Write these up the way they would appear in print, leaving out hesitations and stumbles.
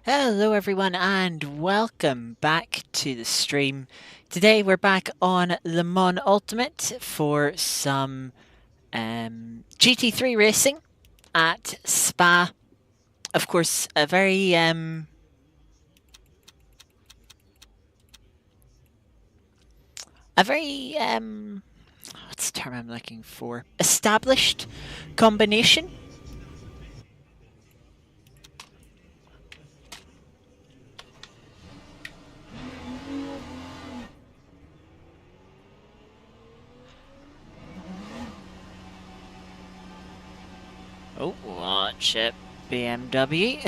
Hello everyone and welcome back to the stream. Today we're back on Le Mans Ultimate for some GT3 racing at Spa. Of course, a very what's the term I'm looking for? Established combination. Oh, watch it, BMW.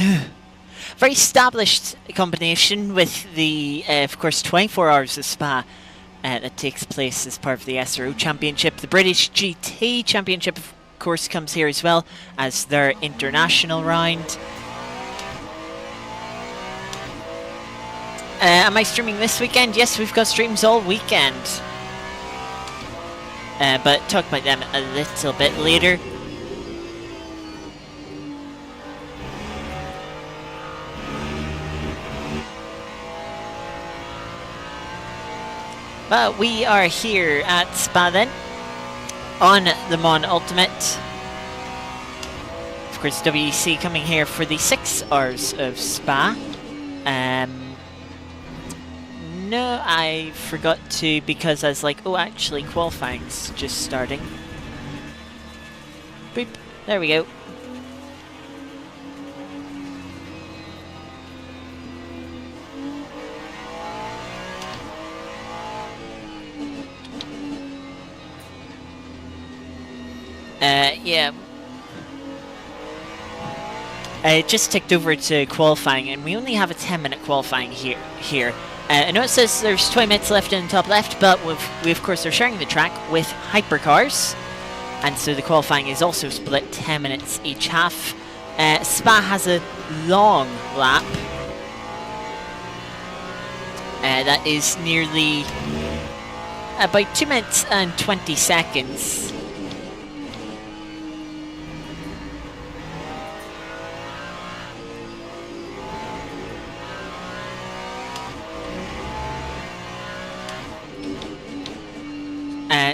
Very established combination with the, of course, 24 hours of Spa that takes place as part of the SRO Championship. The British GT Championship, of course, comes here as well as their international round. Am I streaming this weekend? Yes, we've got streams all weekend. But talk about them a little bit later. But we are here at Spa then, on the Mon Ultimate. Of course, WEC coming here for the 6 hours of Spa. No, I forgot to, because I was like, oh, actually, qualifying's just starting. Boop, there we go. Yeah. I just ticked over to qualifying, and we only have a 10-minute qualifying here. I know it says there's 20 minutes left in the top left, but we of course are sharing the track with Hypercars, and so the qualifying is also split 10 minutes each half. Spa has a long lap. That is nearly about 2 minutes and 20 seconds.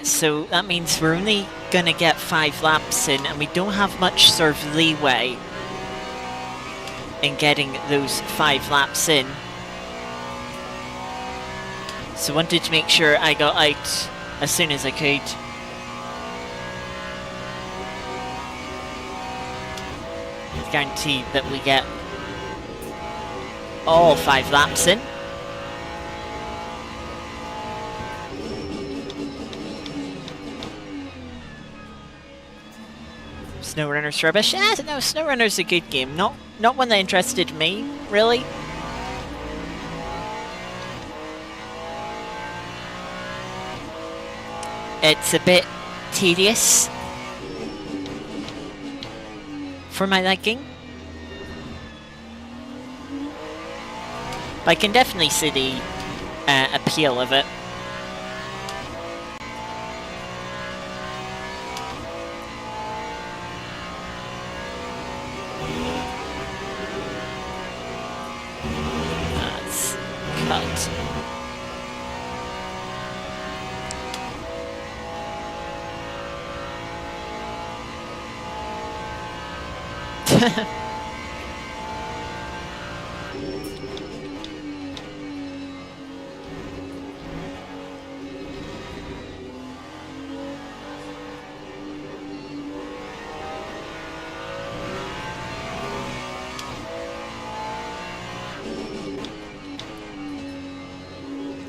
So that means we're only going to get 5 laps in, and we don't have much sort of leeway in getting those 5 laps in. So wanted to make sure I got out as soon as I could. Guaranteed that we get all 5 laps in. SnowRunner's rubbish. No, SnowRunner's a good game. Not one that interested me, really. It's a bit tedious for my liking. But I can definitely see the appeal of it. That's cut.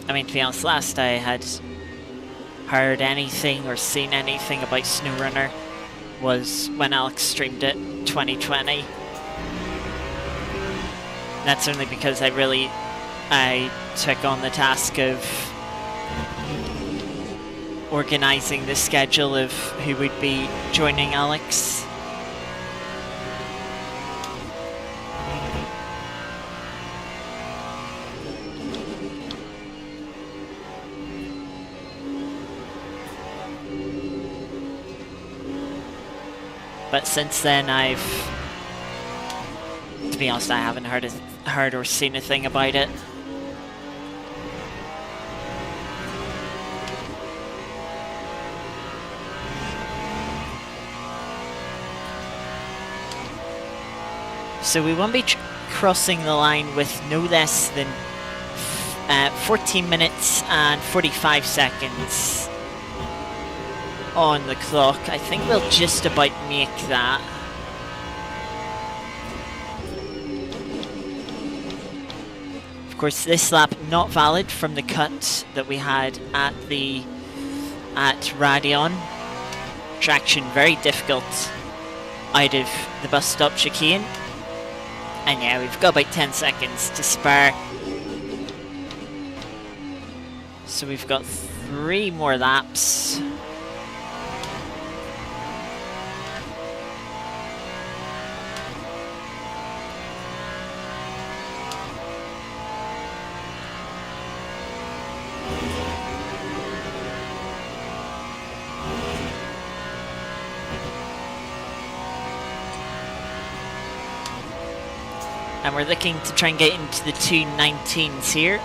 I mean, to be honest, last I had heard anything or seen anything about SnowRunner was when Alex streamed it 2020. That's only because I took on the task of organising the schedule of who would be joining Alex. But since then, I've be honest, I haven't heard or seen a thing about it. So we won't be crossing the line with no less than 14 minutes and 45 seconds on the clock. I think we'll just about make that. Of course, this lap not valid from the cut that we had at Radion. Traction very difficult out of the bus stop chicane. And yeah, we've got about 10 seconds to spare. So we've got 3 more laps. And we're looking to try and get into the 2:19s here.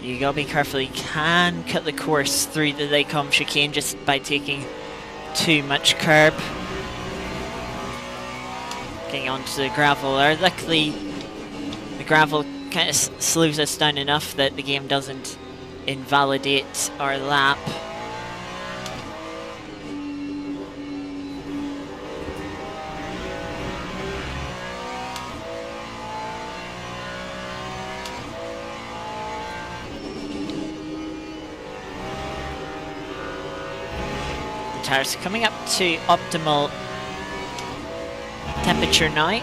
You gotta be careful, you can cut the course through the Lacombe chicane just by taking too much curb. Getting onto the gravel there. Luckily, the gravel kind of slows us down enough that the game doesn't invalidate our lap. The tires are coming up to optimal temperature now.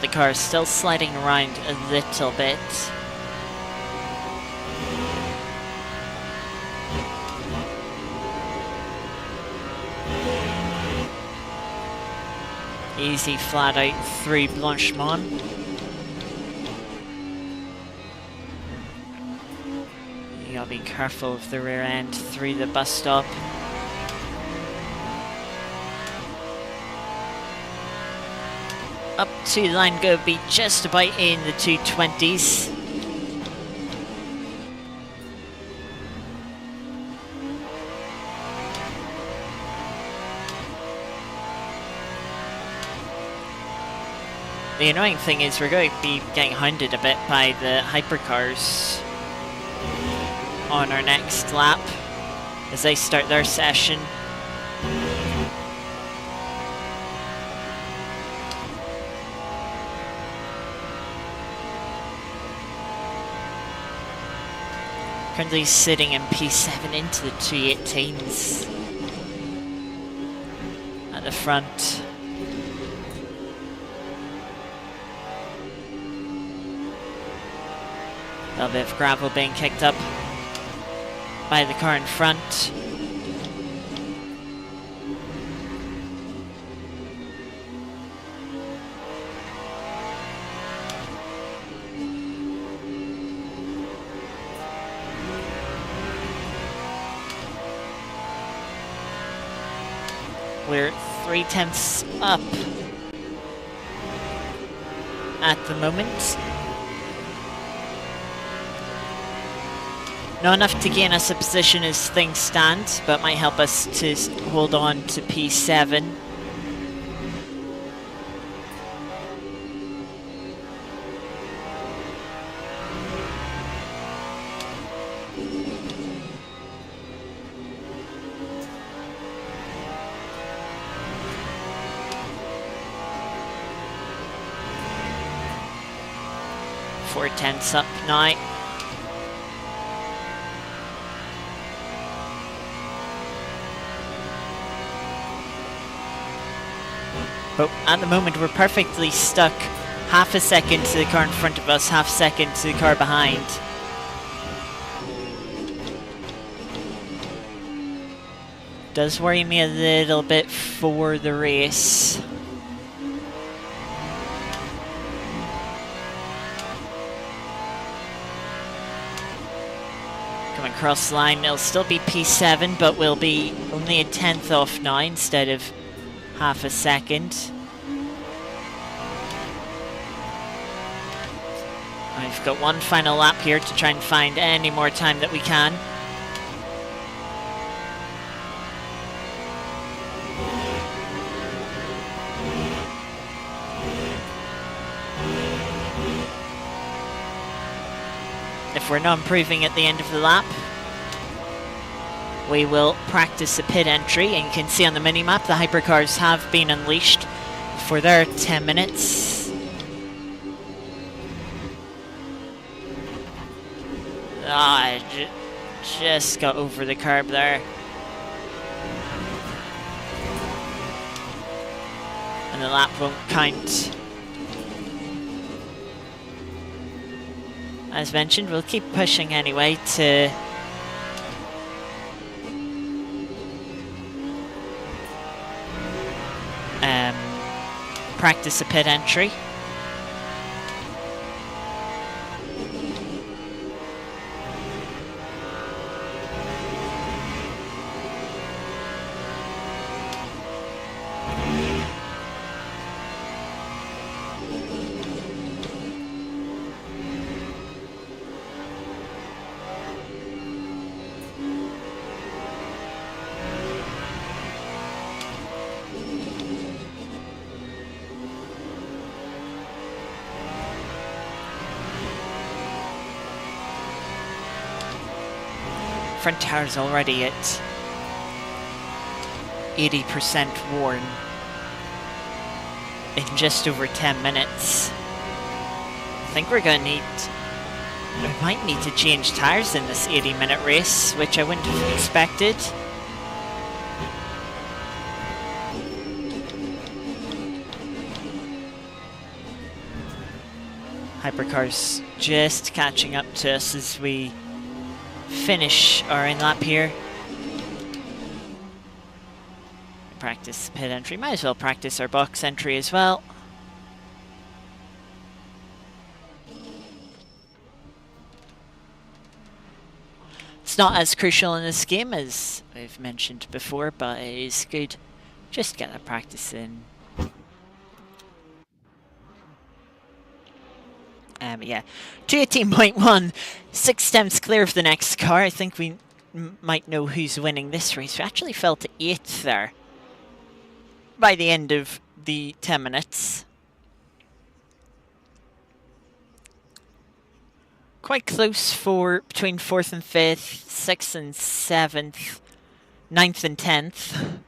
The car is still sliding around a little bit. Easy flat out through Blanchemont. You gotta be careful of the rear end through the bus stop. Up to the line, go be just about in the 2:20s. The annoying thing is we're going to be getting hounded a bit by the Hypercars on our next lap as they start their session. Currently sitting in P7 into the 2:18s at the front. A little bit of gravel being kicked up by the car in front. We're 3/10 up at the moment. Not enough to gain us a position as things stand, but might help us to hold on to P7. Four tenths up now. But at the moment we're perfectly stuck. Half a second to the car in front of us, half a second to the car behind. Does worry me a little bit for the race. Coming across the line, it'll still be P7, but we'll be only a tenth off now instead of half a second. I've got one final lap here to try and find any more time that we can. If we're not improving at the end of the lap, we will practice a pit entry, and you can see on the mini-map the Hypercars have been unleashed for their 10 minutes. I just got over the curb there. And the lap won't count. As mentioned, we'll keep pushing anyway to practice a pit entry. Front tire's already at 80% worn in just over 10 minutes. I think we're going to we might need to change tires in this 80-minute race, which I wouldn't have expected. Hypercars just catching up to us as we finish our in lap here. Practice pit entry. Might as well practice our box entry as well. It's not as crucial in this game as I've mentioned before, but it is good. Just get that practice in. Yeah, 218.1, 6 attempts clear of the next car. I think we might know who's winning this race. We actually fell to 8th there by the end of the 10 minutes. Quite close for between 4th and 5th, 6th and 7th, 9th and 10th.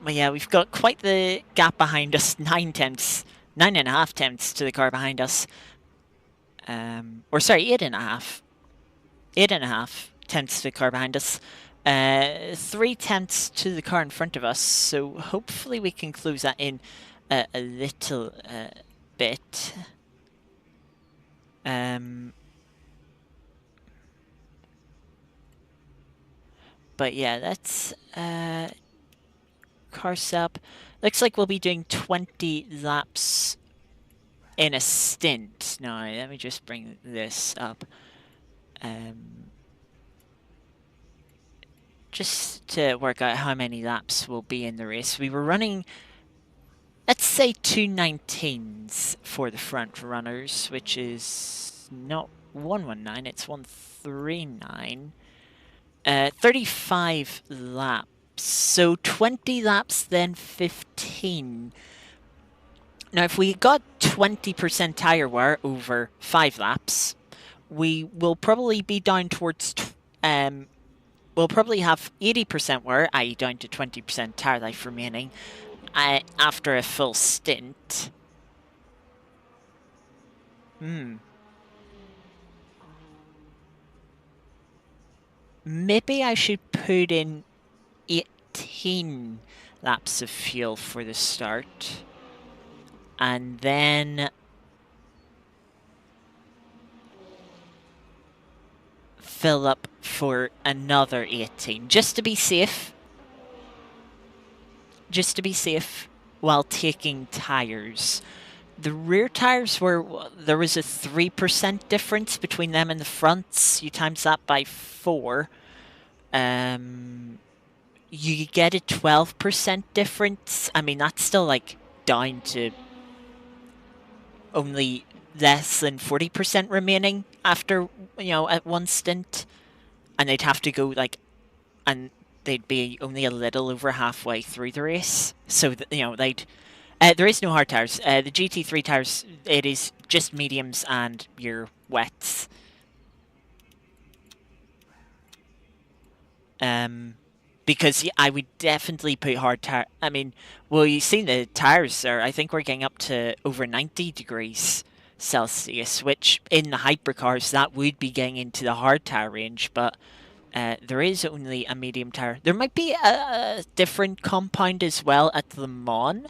But yeah, we've got quite the gap behind us. 9.5 tenths to the car behind us. Or sorry, 8.5. 8.5 tenths to the car behind us. 3 tenths to the car in front of us. So hopefully we can close that in a little bit. But yeah, that's car setup. Looks like we'll be doing 20 laps in a stint. Now, let me just bring this up. Just to work out how many laps will be in the race. We were running, let's say 2:19s for the front runners, which is not 1:19, it's 1:39. 35 laps. So 20 laps, then 15. Now, if we got 20% tire wear over 5 laps, we will probably be down towards, we'll probably have 80% wear, i.e. down to 20% tire life remaining, after a full stint. Maybe I should put in 18 15 laps of fuel for the start. And then fill up for another 18, just to be safe. Just to be safe while taking tyres. The rear tyres there was a 3% difference between them and the fronts. You times that by 4. You get a 12% difference. I mean, that's still like down to only less than 40% remaining after, at one stint. And they'd have to go like, and they'd be only a little over halfway through the race. So, they'd... there is no hard tyres. The GT3 tyres, it is just mediums and your wets. Because I would definitely put hard tyre... I mean, well, you've seen the tyres there. I think we're getting up to over 90 degrees Celsius, which in the Hypercars, that would be getting into the hard tyre range, but... there is only a medium tyre. There might be a different compound as well at Le Mans.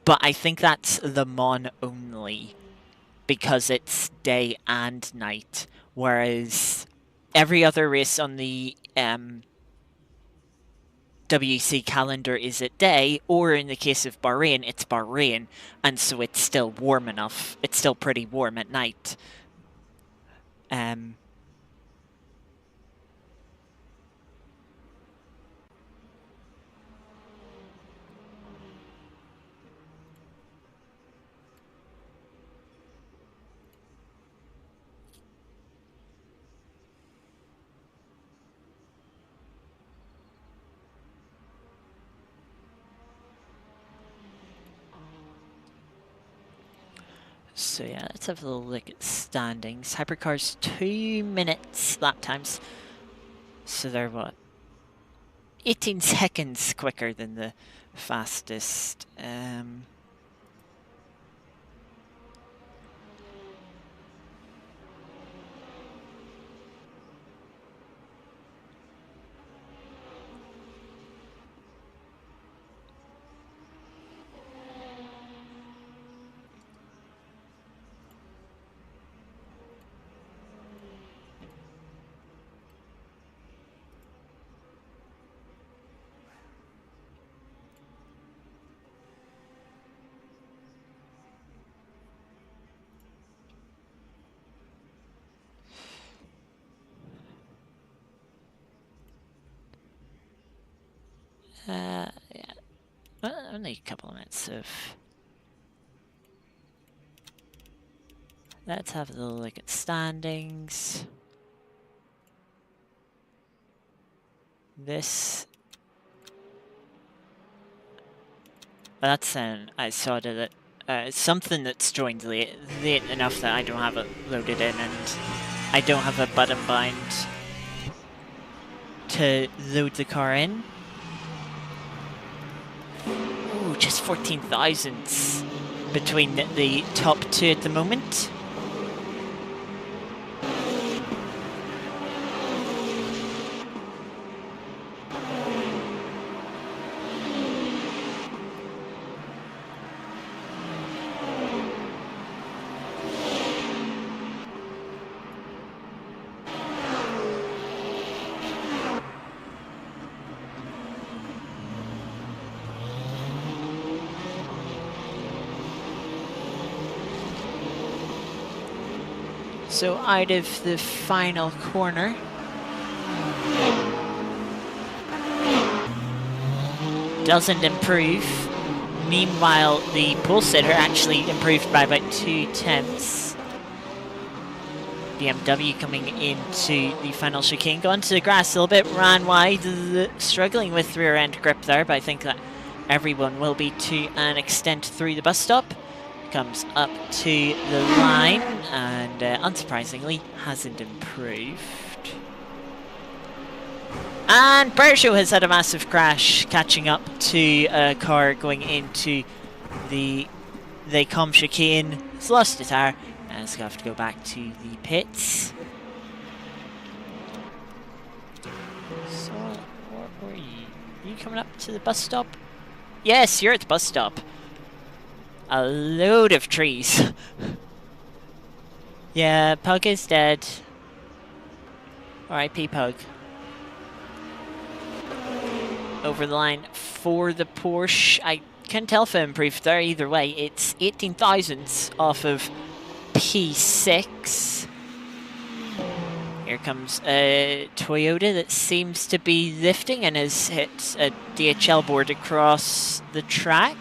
But I think that's Le Mans only. Because it's day and night. Whereas every other race on the WEC calendar is at day. Or in the case of Bahrain, it's Bahrain. And so it's still warm enough. It's still pretty warm at night. So yeah, let's have a little look at standings. Hypercars 2 minutes lap times. So they're what? 18 seconds quicker than the fastest. Yeah. Well, only a couple of minutes of... Let's have a little look at standings. This... That's I saw that something that's joined late enough that I don't have it loaded in, and I don't have a button bind to load the car in. Ooh, just 14 thousandths between the top two at the moment. So out of the final corner. Doesn't improve. Meanwhile, the pole sitter actually improved by about 2/10. BMW coming into the final chicane, gone to the grass a little bit, ran wide, struggling with rear end grip there, but I think that everyone will be to an extent through the bus stop. Comes up to the line and unsurprisingly hasn't improved. And Peugeot has had a massive crash, catching up to a car going into the Com chicane. It's lost a tyre and it's going to have to go back to the pits. So you coming up to the bus stop? Yes, you're at the bus stop. A load of trees. Yeah, Pug is dead. R.I.P. Pug. Over the line for the Porsche. I can't tell if it improved there either way. It's 18 thousandths off of P6. Here comes a Toyota that seems to be lifting and has hit a DHL board across the track.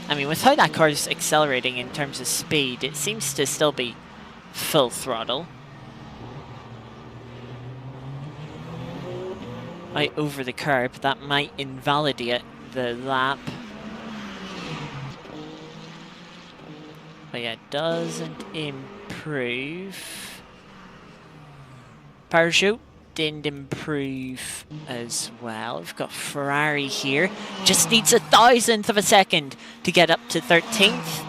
I mean, with how that car is accelerating in terms of speed, it seems to still be full throttle. Right over the curb, that might invalidate the lap. But yeah, it doesn't improve. Peugeot didn't improve as well. We've got Ferrari here. Just needs a thousandth of a second to get up to 13th.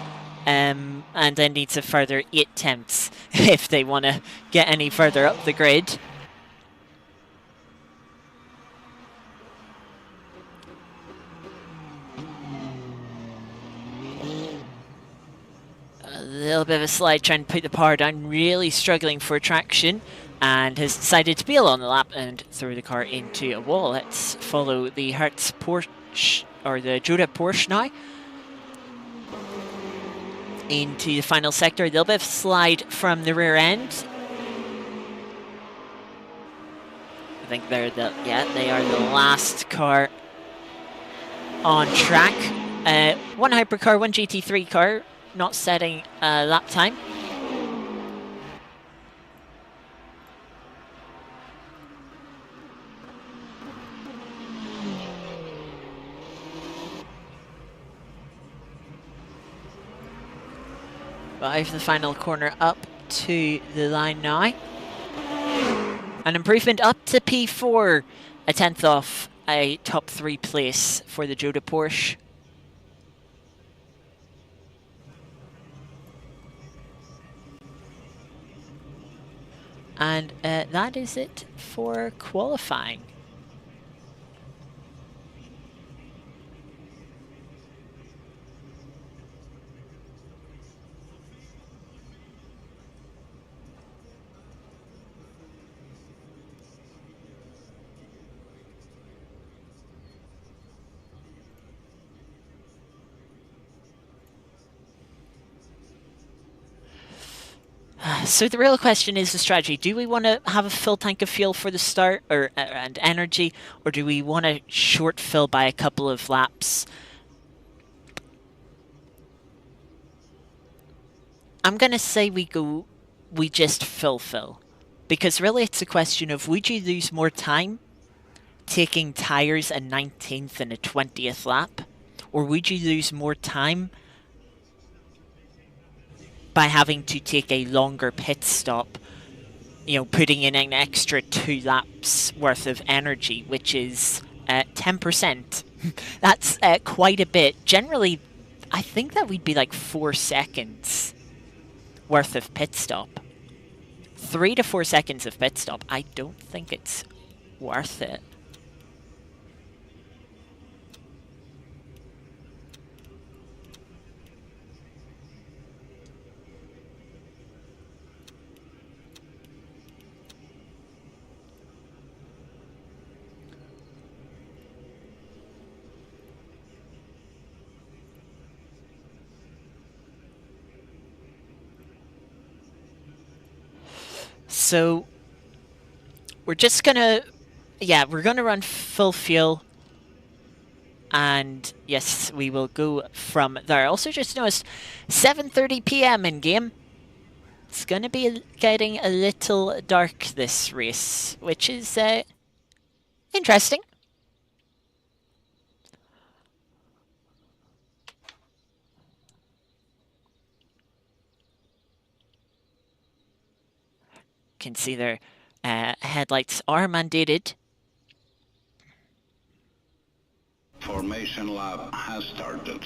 And then needs a further 8 tenths if they want to get any further up the grid. A little bit of a slide trying to put the power down, really struggling for traction, and has decided to bail on the lap and throw the car into a wall. Let's follow the Hertz Porsche, or the Jura Porsche now, into the final sector. A little bit of slide from the rear end. I think they're they are the last car on track. One Hypercar, one GT3 car, not setting a lap time. Drive the final corner up to the line now. An improvement up to P4, a 10th off a top 3 place for the Jura Porsche. And that is it for qualifying. So the real question is the strategy. Do we want to have a full tank of fuel for the start and energy, or do we want to short fill by a couple of laps? I'm going to say we just fill. Because really it's a question of, would you lose more time taking tyres a 19th and a 20th lap? Or would you lose more time by having to take a longer pit stop, you know, putting in an extra 2 laps worth of energy, which is 10%. That's quite a bit. Generally, I think that would be like 4 seconds worth of pit stop. 3 to 4 seconds of pit stop. I don't think it's worth it. So we're just gonna, we're gonna run full fuel, and yes, we will go from there. I also just noticed 7:30 p.m. in game. It's gonna be getting a little dark this race, which is interesting. Can see their headlights are mandated. Formation lap has started.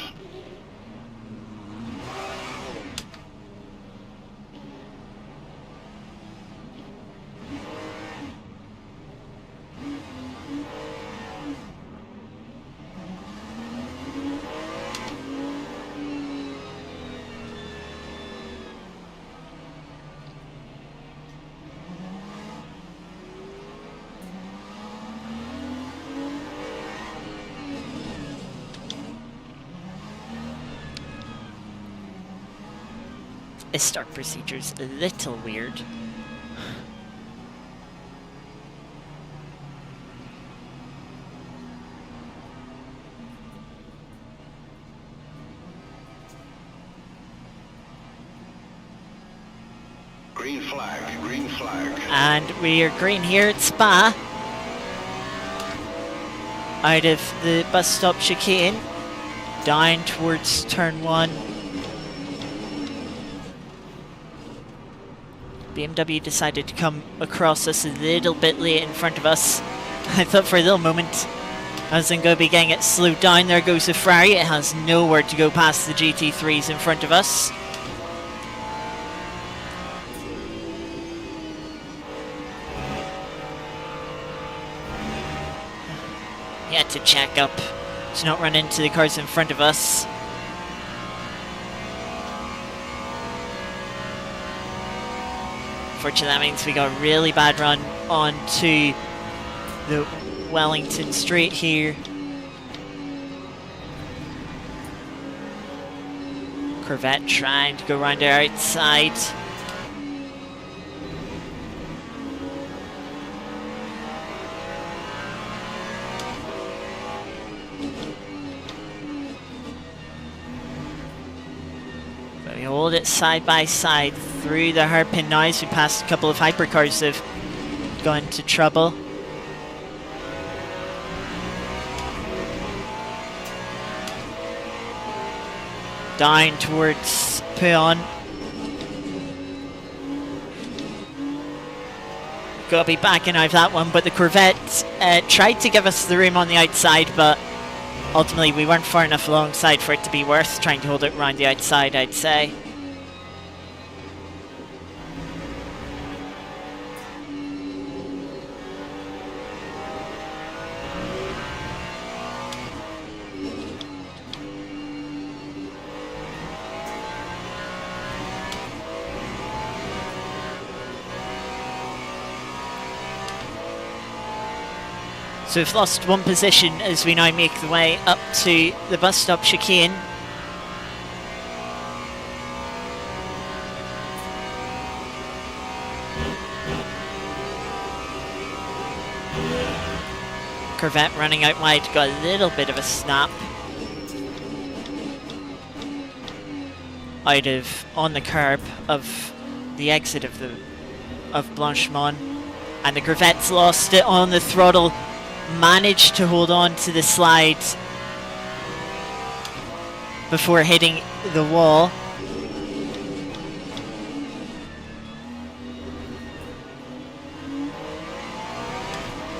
start procedure's a little weird. Green flag, green flag. And we are green here at Spa. Out of the bus stop chicane, down towards turn 1. BMW decided to come across us a little bit late in front of us. I thought for a little moment I was going to be getting it slowed down. There goes the Ferrari. It has nowhere to go past the GT3s in front of us. He had to check up to not run into the cars in front of us. Unfortunately, that means we got a really bad run onto the Wellington Straight here. Corvette trying to go around our outside. But we hold it side by side through the hairpin now as we passed a couple of hypercars that have gone into trouble. Down towards Puyon. Got to be backing out of that one, but the Corvette tried to give us the room on the outside, but ultimately we weren't far enough alongside for it to be worth trying to hold it around the outside, I'd say. So we've lost one position as we now make the way up to the bus stop chicane. Corvette running out wide, got a little bit of a snap. Out of, on the curb of the exit of Blanchemont. And the Corvette's lost it on the throttle. Managed to hold on to the slide before hitting the wall.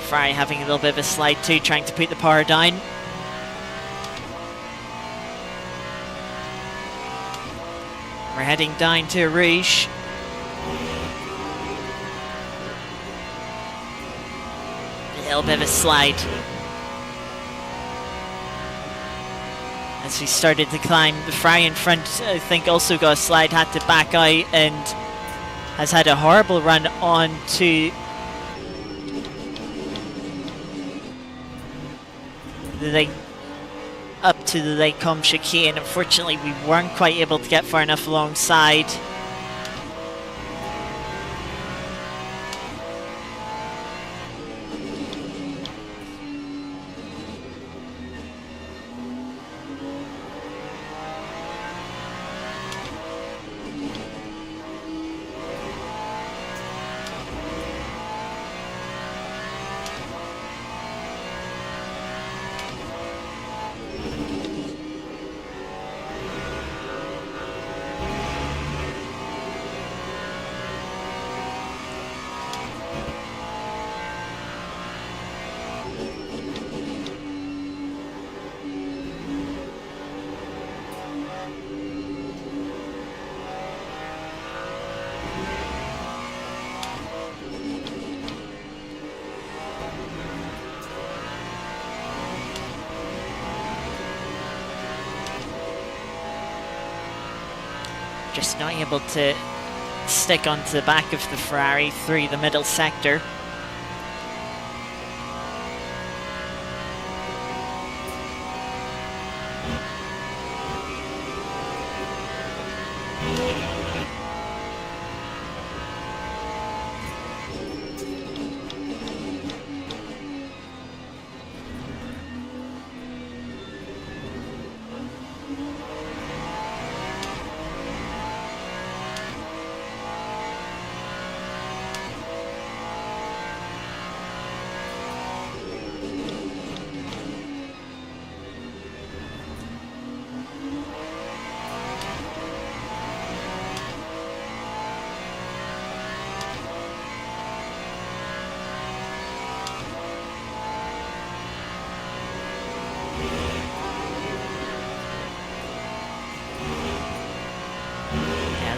Ferrari having a little bit of a slide too, trying to put the power down. We're heading down to Rouge. A little bit of a slide as we started to climb. The Ferrari in front, I think, also got a slide, had to back out, and has had a horrible run on to the up to the Lake Com chicane. Unfortunately, we weren't quite able to get far enough alongside. Just not able to stick onto the back of the Ferrari through the middle sector.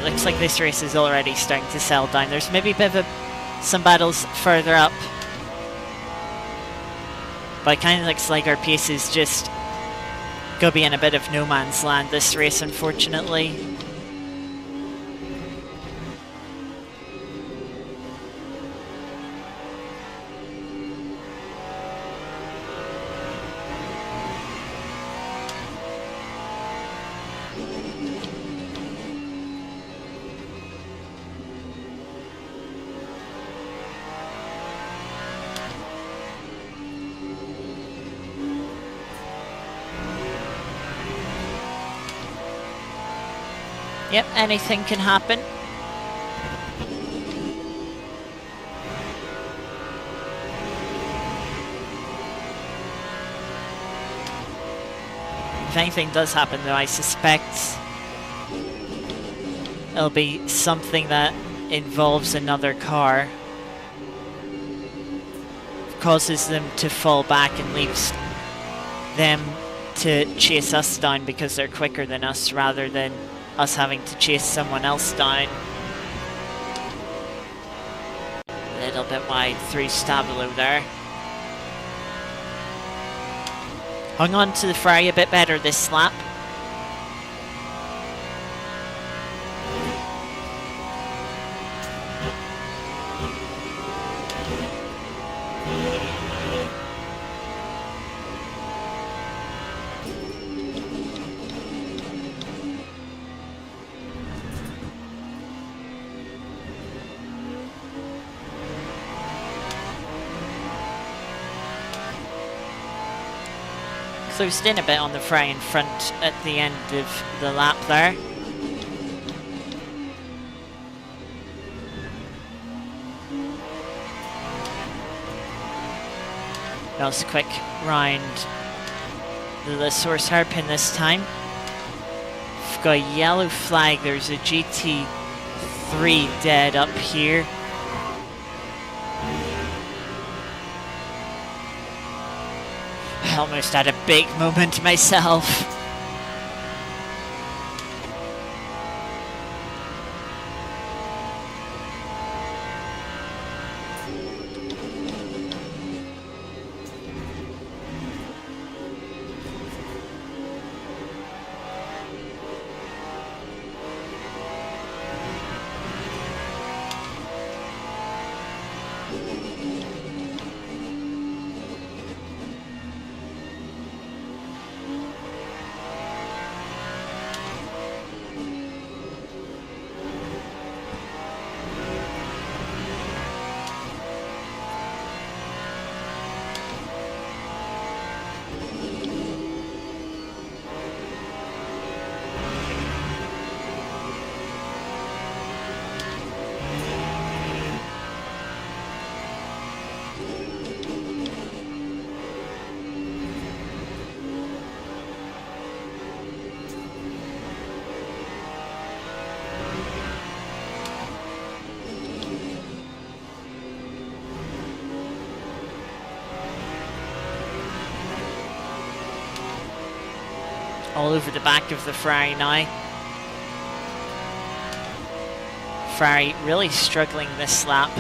it looks like this race is already starting to settle down. There's maybe a bit of some battles further up, but it kind of looks like our pace is just going to be in a bit of no man's land this race, unfortunately. Yep, anything can happen. If anything does happen though, I suspect it'll be something that involves another car. Causes them to fall back and leaves them to chase us down because they're quicker than us rather than us having to chase someone else down. A little bit wide through Stabilo there. Hung on to the Ferrari a bit better this lap. Closed in a bit on the Ferrari in front at the end of the lap there. That was a quick round the source hairpin this time. We've got a yellow flag, there's a GT3 dead up here. I almost had a big moment myself. All over the back of the Ferrari now. Ferrari really struggling this lap.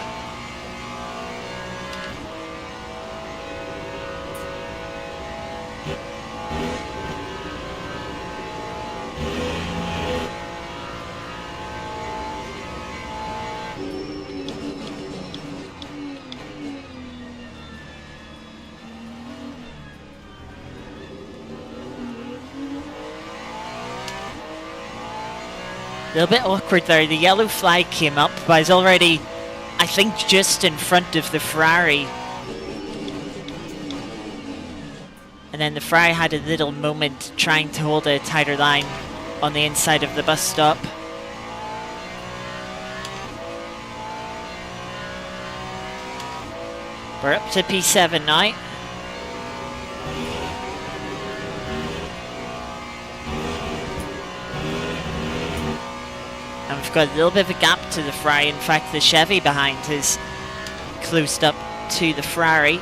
A little bit awkward there, the yellow flag came up, but I was already, I think, just in front of the Ferrari. And then the Ferrari had a little moment trying to hold a tighter line on the inside of the bus stop. We're up to P7 now. And we've got a little bit of a gap to the Ferrari. In fact, the Chevy behind is closed up to the Ferrari.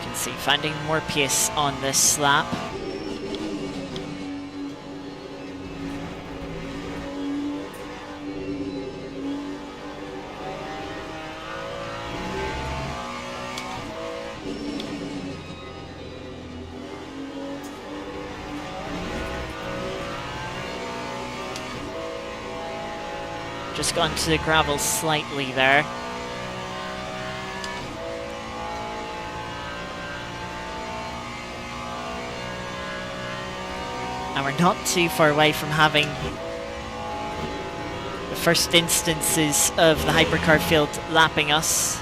can see finding more pace on this lap. Just gone to the gravel slightly there. And we're not too far away from having the first instances of the hypercar field lapping us.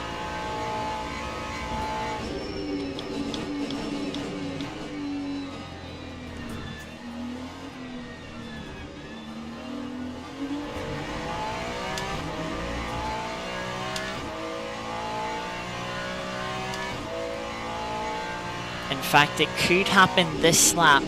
In fact, it could happen this lap.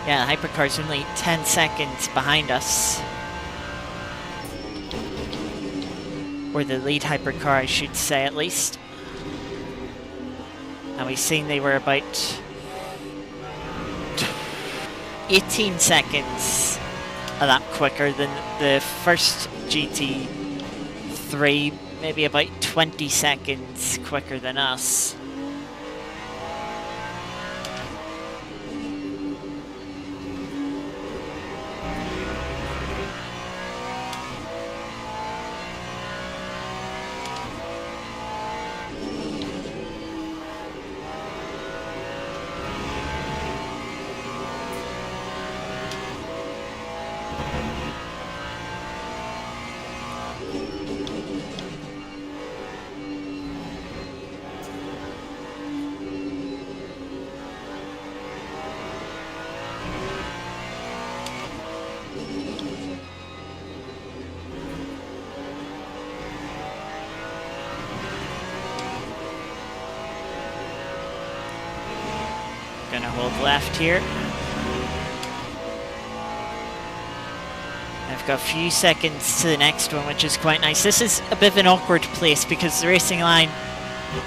Yeah, the hypercar's only 10 seconds behind us. Or the lead hypercar, I should say, at least. And we've seen they were about 18 seconds a lap quicker than the first GT3, maybe about 20 seconds quicker than us. Gonna hold left here. I've got a few seconds to the next one, which is quite nice. This is a bit of an awkward place because the racing line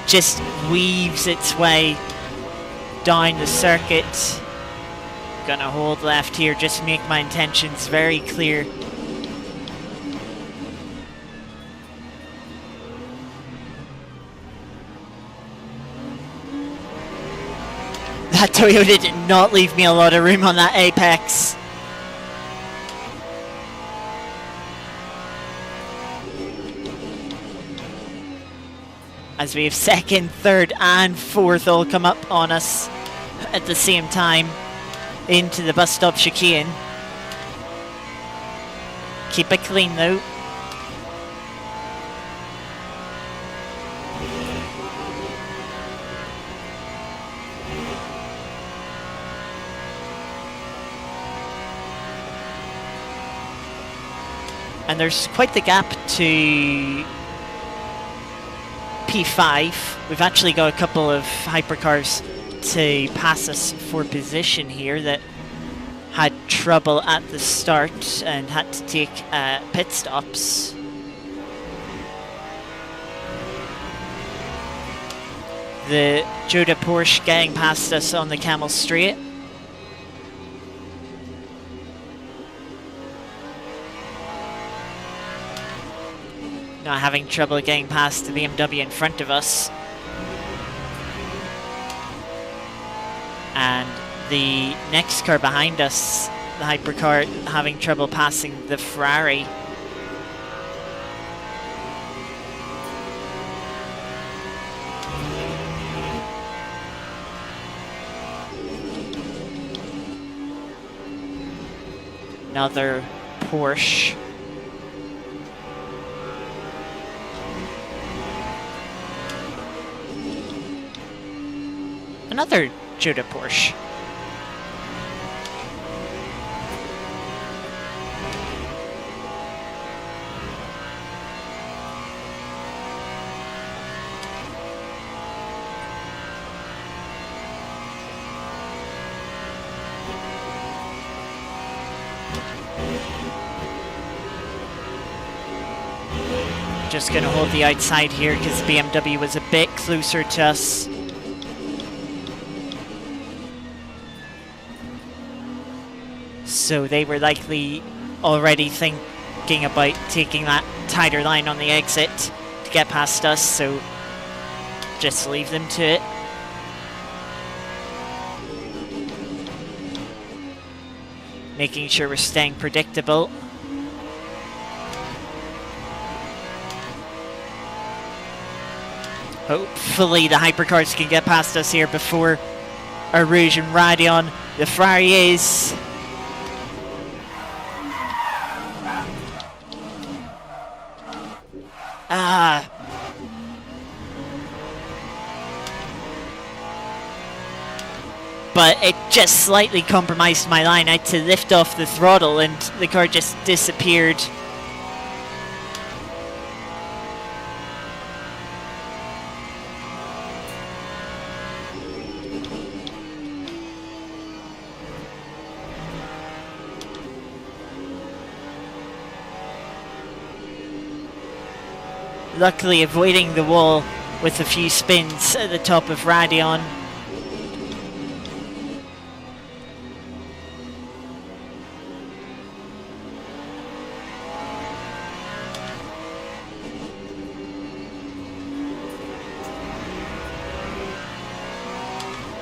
just weaves its way down the circuit. Gonna hold left here, just make my intentions very clear. That Toyota did not leave me a lot of room on that apex. As we have second, third and fourth all come up on us at the same time into the bus stop chicane. Keep it clean though. And there's quite the gap to P5. We've actually got a couple of hypercars to pass us for position here that had trouble at the start and had to take pit stops. The Joda Porsche getting past us on the Camel Straight. Not having trouble getting past the BMW in front of us. And the next car behind us, the hypercar, having trouble passing the Ferrari. Another Porsche. Another Judah Porsche. Just going to hold the outside here because BMW was a bit closer to us. So they were likely already thinking about taking that tighter line on the exit to get past us, so just leave them to it. Making sure we're staying predictable. Hopefully the Hypercars can get past us here before our Rouge and Radeon. The Ferrari is. But it just slightly compromised my line. I had to lift off the throttle and the car just disappeared. Luckily avoiding the wall with a few spins at the top of Radeon.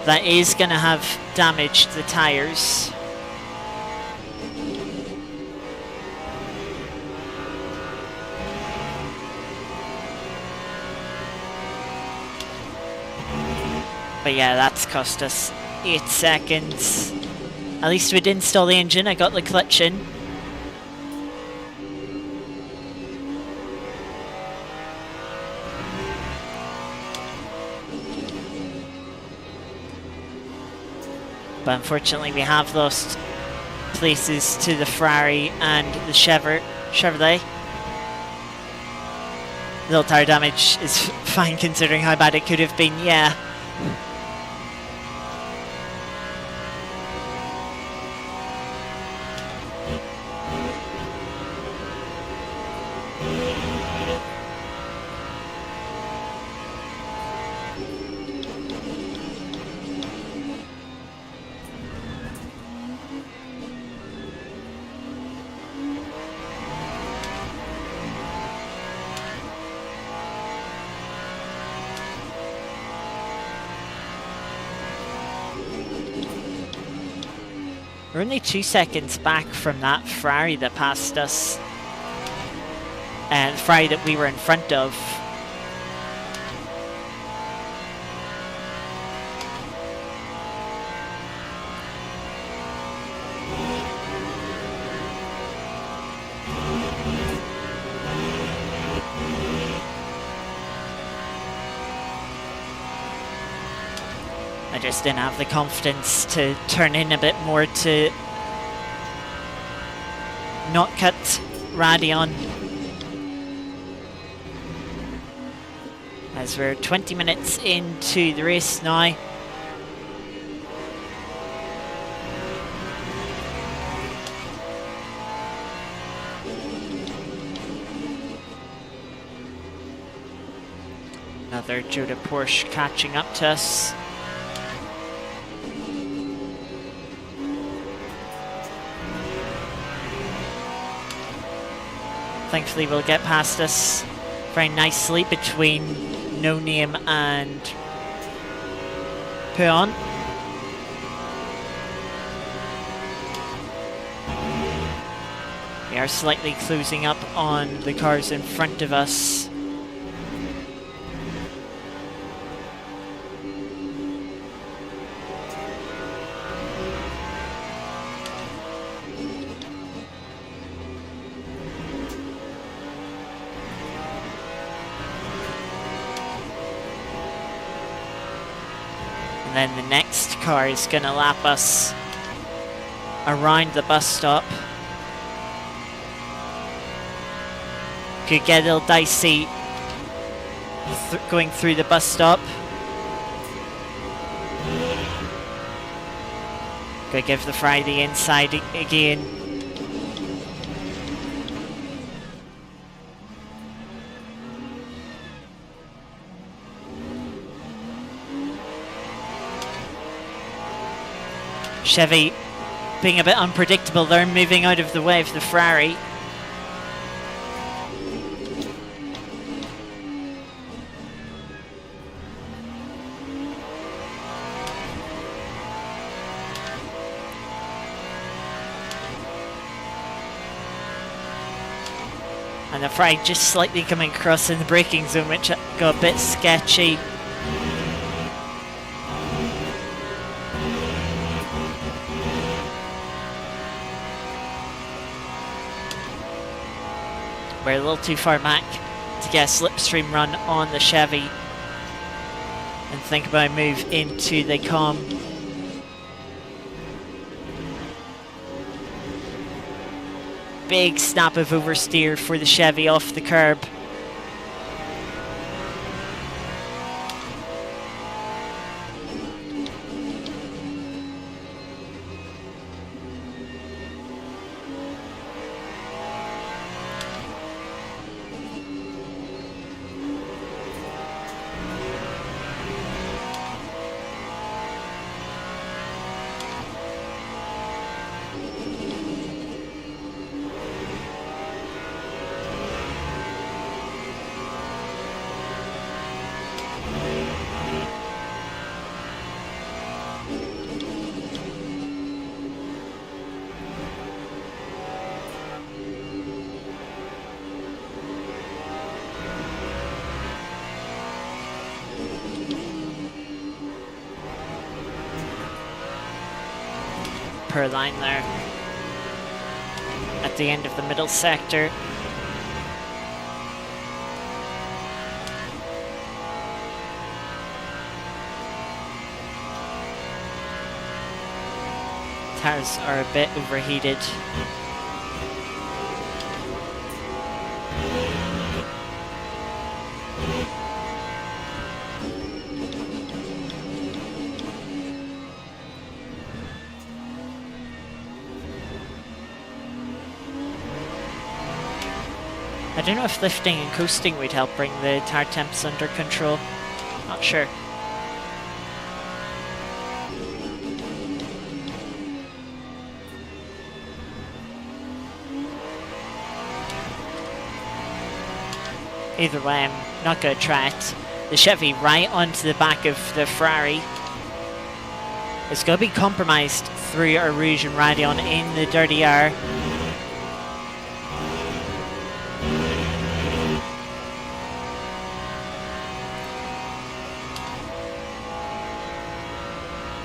That is going to have damaged the tyres. But yeah, that's cost us 8 seconds. At least we did install the engine. I got the clutch in. But unfortunately we have lost places to the Ferrari and the Chevrolet. Little tyre damage is fine considering how bad it could have been, yeah. We're only 2 seconds back from that Ferrari that passed us. And the Ferrari that we were in front of. I just didn't have the confidence to turn in a bit more to not cut Radeon. As we're 20 minutes into the race now. Another Judah Porsche catching up to us. Thankfully we'll get past us very nicely between No Name and Puon. We are slightly closing up on the cars in front of us. And then the next car is going to lap us around the bus stop. Could get a little dicey going through the bus stop. Could give the Ferrari the inside again. Chevy being a bit unpredictable there, moving out of the way of the Ferrari. And the Ferrari just slightly coming across in the braking zone, which got a bit sketchy. We're a little too far back to get a slipstream run on the Chevy and think about a move into the calm. Big snap of oversteer for the Chevy off the curb. Per line there at the end of the middle sector. Tires are a bit overheated. I don't know if lifting and coasting would help bring the tire temps under control. Not sure. Either way, I'm not going to try it. The Chevy right onto the back of the Ferrari. It's going to be compromised through our Rouge and Radeon in the dirty air.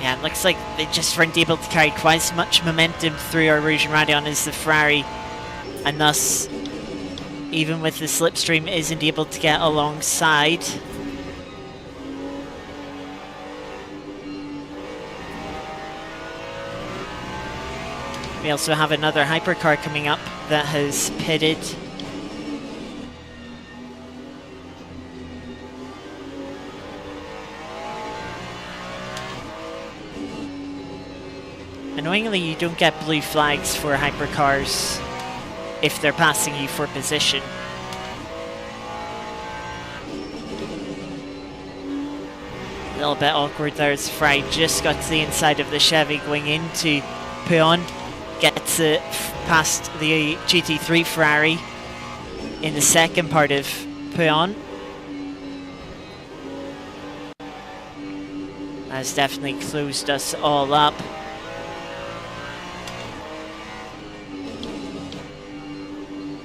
Yeah, it looks like they just weren't able to carry quite as much momentum through our Rouge and Radeon as the Ferrari, and thus, even with the slipstream, isn't able to get alongside. We also have another hypercar coming up that has pitted. Annoyingly, you don't get blue flags for hypercars if they're passing you for position. A little bit awkward there as Ferrari just got to the inside of the Chevy going into Puyon. Gets it past the GT3 Ferrari in the second part of Puyon. That's definitely closed us all up.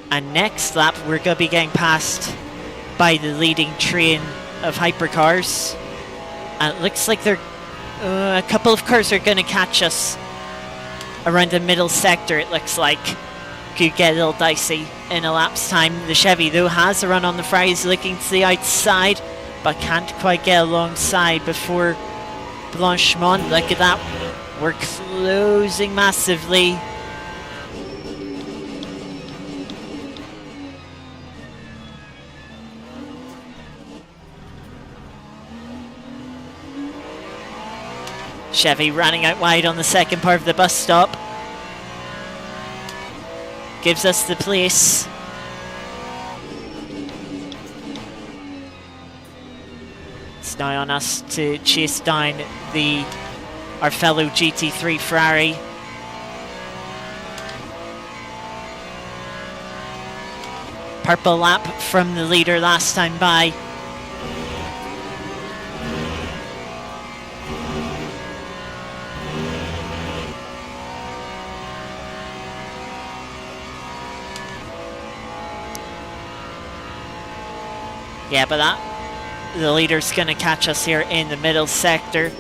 And next lap, we're going to be getting passed by the leading train of hypercars. And it looks like they're a couple of cars are going to catch us around the middle sector, it looks like. Could get a little dicey in a lap's time. The Chevy, though, has a run on the Ferrari, looking to the outside, but can't quite get alongside before Blanchimont, look at that. We're closing massively. Chevy running out wide on the second part of the bus stop. Gives us the place. It's now on us to chase down our fellow GT3 Ferrari. Purple lap from the leader last time by. Yeah, but the leader's going to catch us here in the middle sector.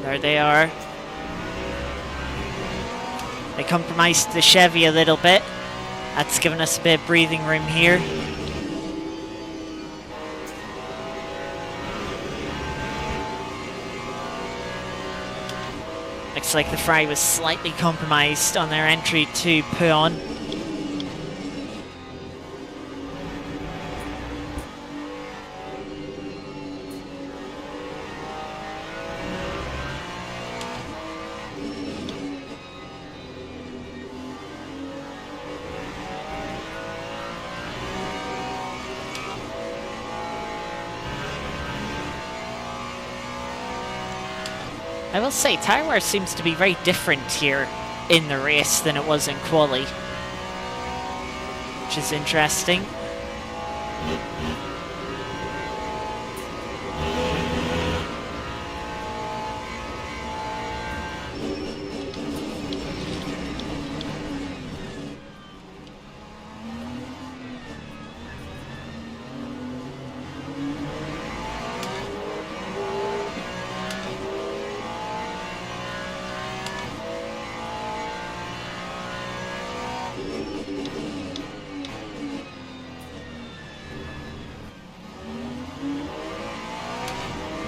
There they are. They compromised the Chevy a little bit. That's given us a bit of breathing room here. Looks like the Ferrari was slightly compromised on their entry to Puon. I will say, tyre wear seems to be very different here in the race than it was in quali, which is interesting.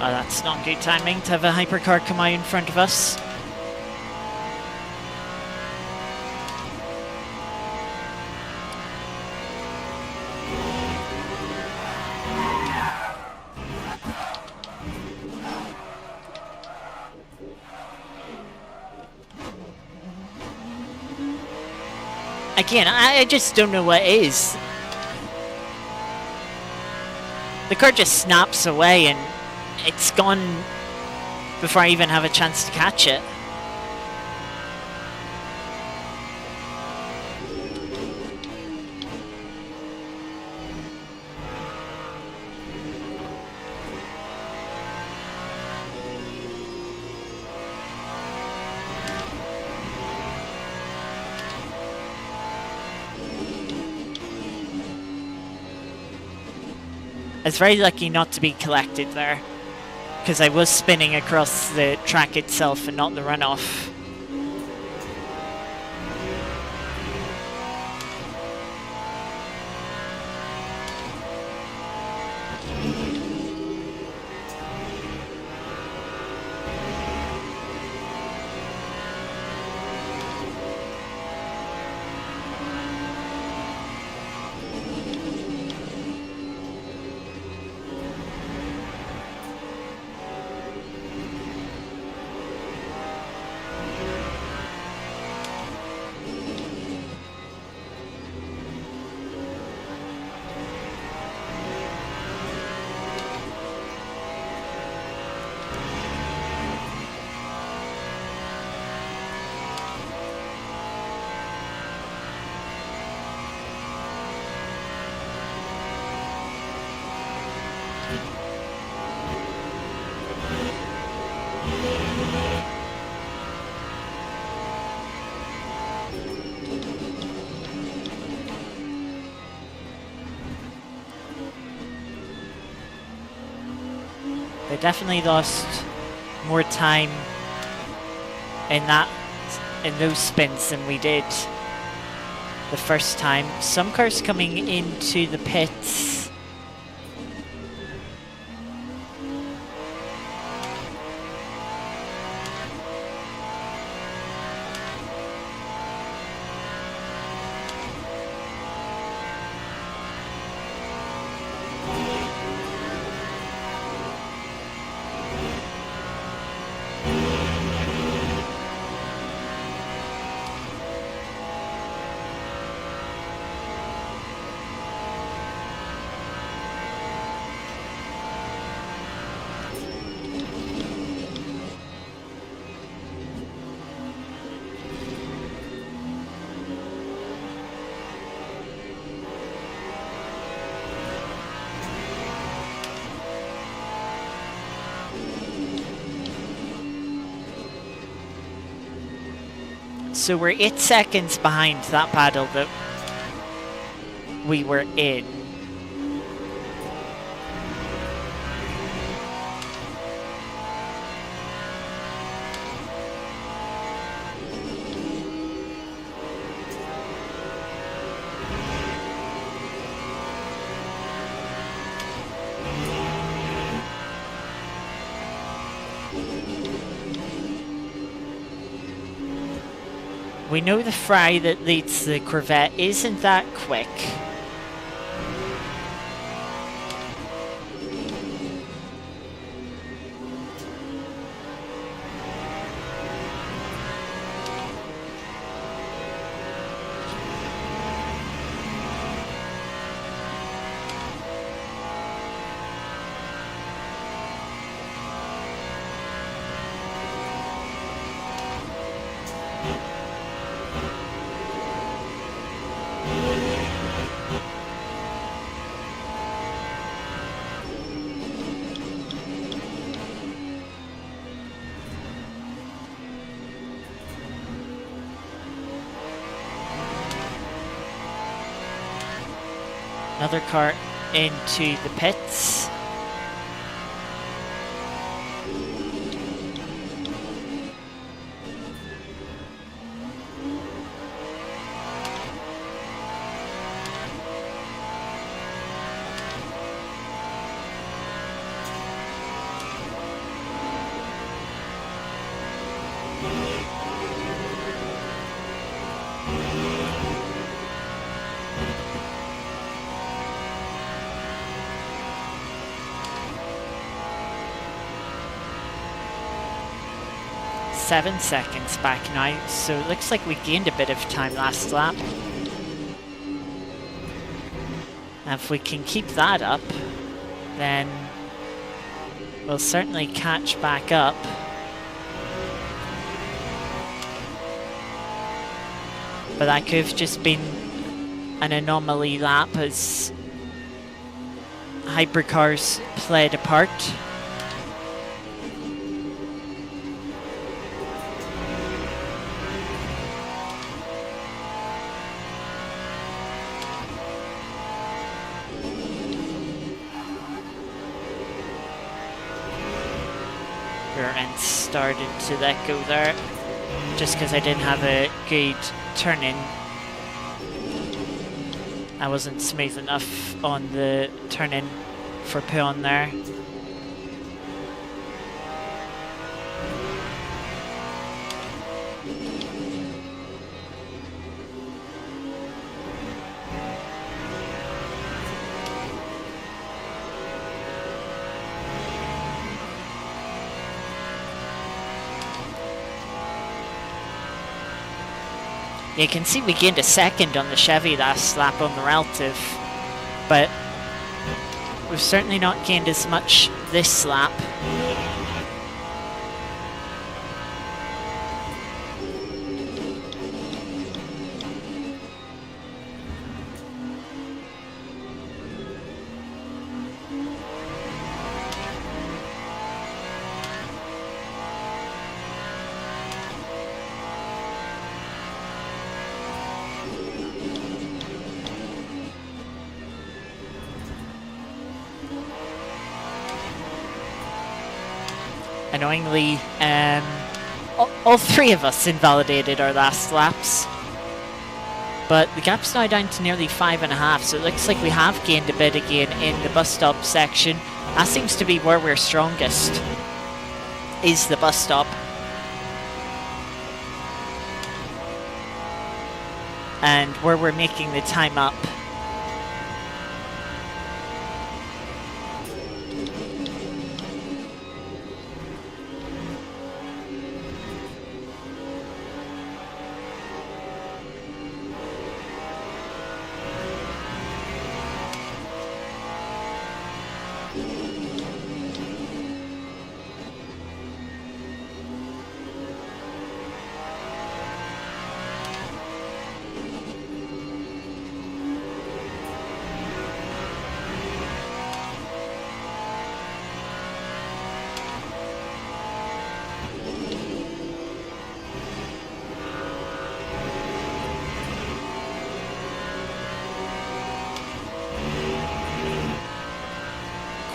Oh, that's not good timing to have a hypercar come out in front of us. Again, I just don't know what it is. The car just snaps away and it's gone before I even have a chance to catch it. I was very lucky not to be collected there, because I was spinning across the track itself and not the runoff. They definitely lost more time in those spins than we did the first time. Some cars coming into the pits. So we're 8 seconds behind that battle that we were in. We know the fry that leads the Corvette isn't that quick. Another car into the pits. Seven seconds back now, so it looks like we gained a bit of time last lap. And if we can keep that up, then we'll certainly catch back up. But that could have just been an anomaly lap as Hypercars played a part. And started to let go there just because I didn't have a good turn in. I wasn't smooth enough on the turn in for Puon there. You can see we gained a second on the Chevy last lap on the relative, but we've certainly not gained as much this lap. Annoyingly, all three of us invalidated our last laps. But the gap's now down to nearly 5.5, so it looks like we have gained a bit again in the bus stop section. That seems to be where we're strongest, is the bus stop. And where we're making the time up.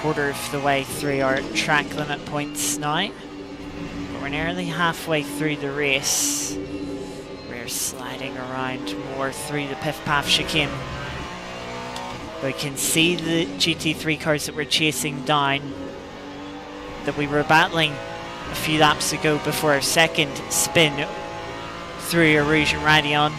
Quarter of the way through our track limit points now. But we're nearly halfway through the race. We're sliding around more through the Piff Paff chicane. We can see the GT3 cars that we're chasing down, that we were battling a few laps ago before our second spin through Erosion Radion.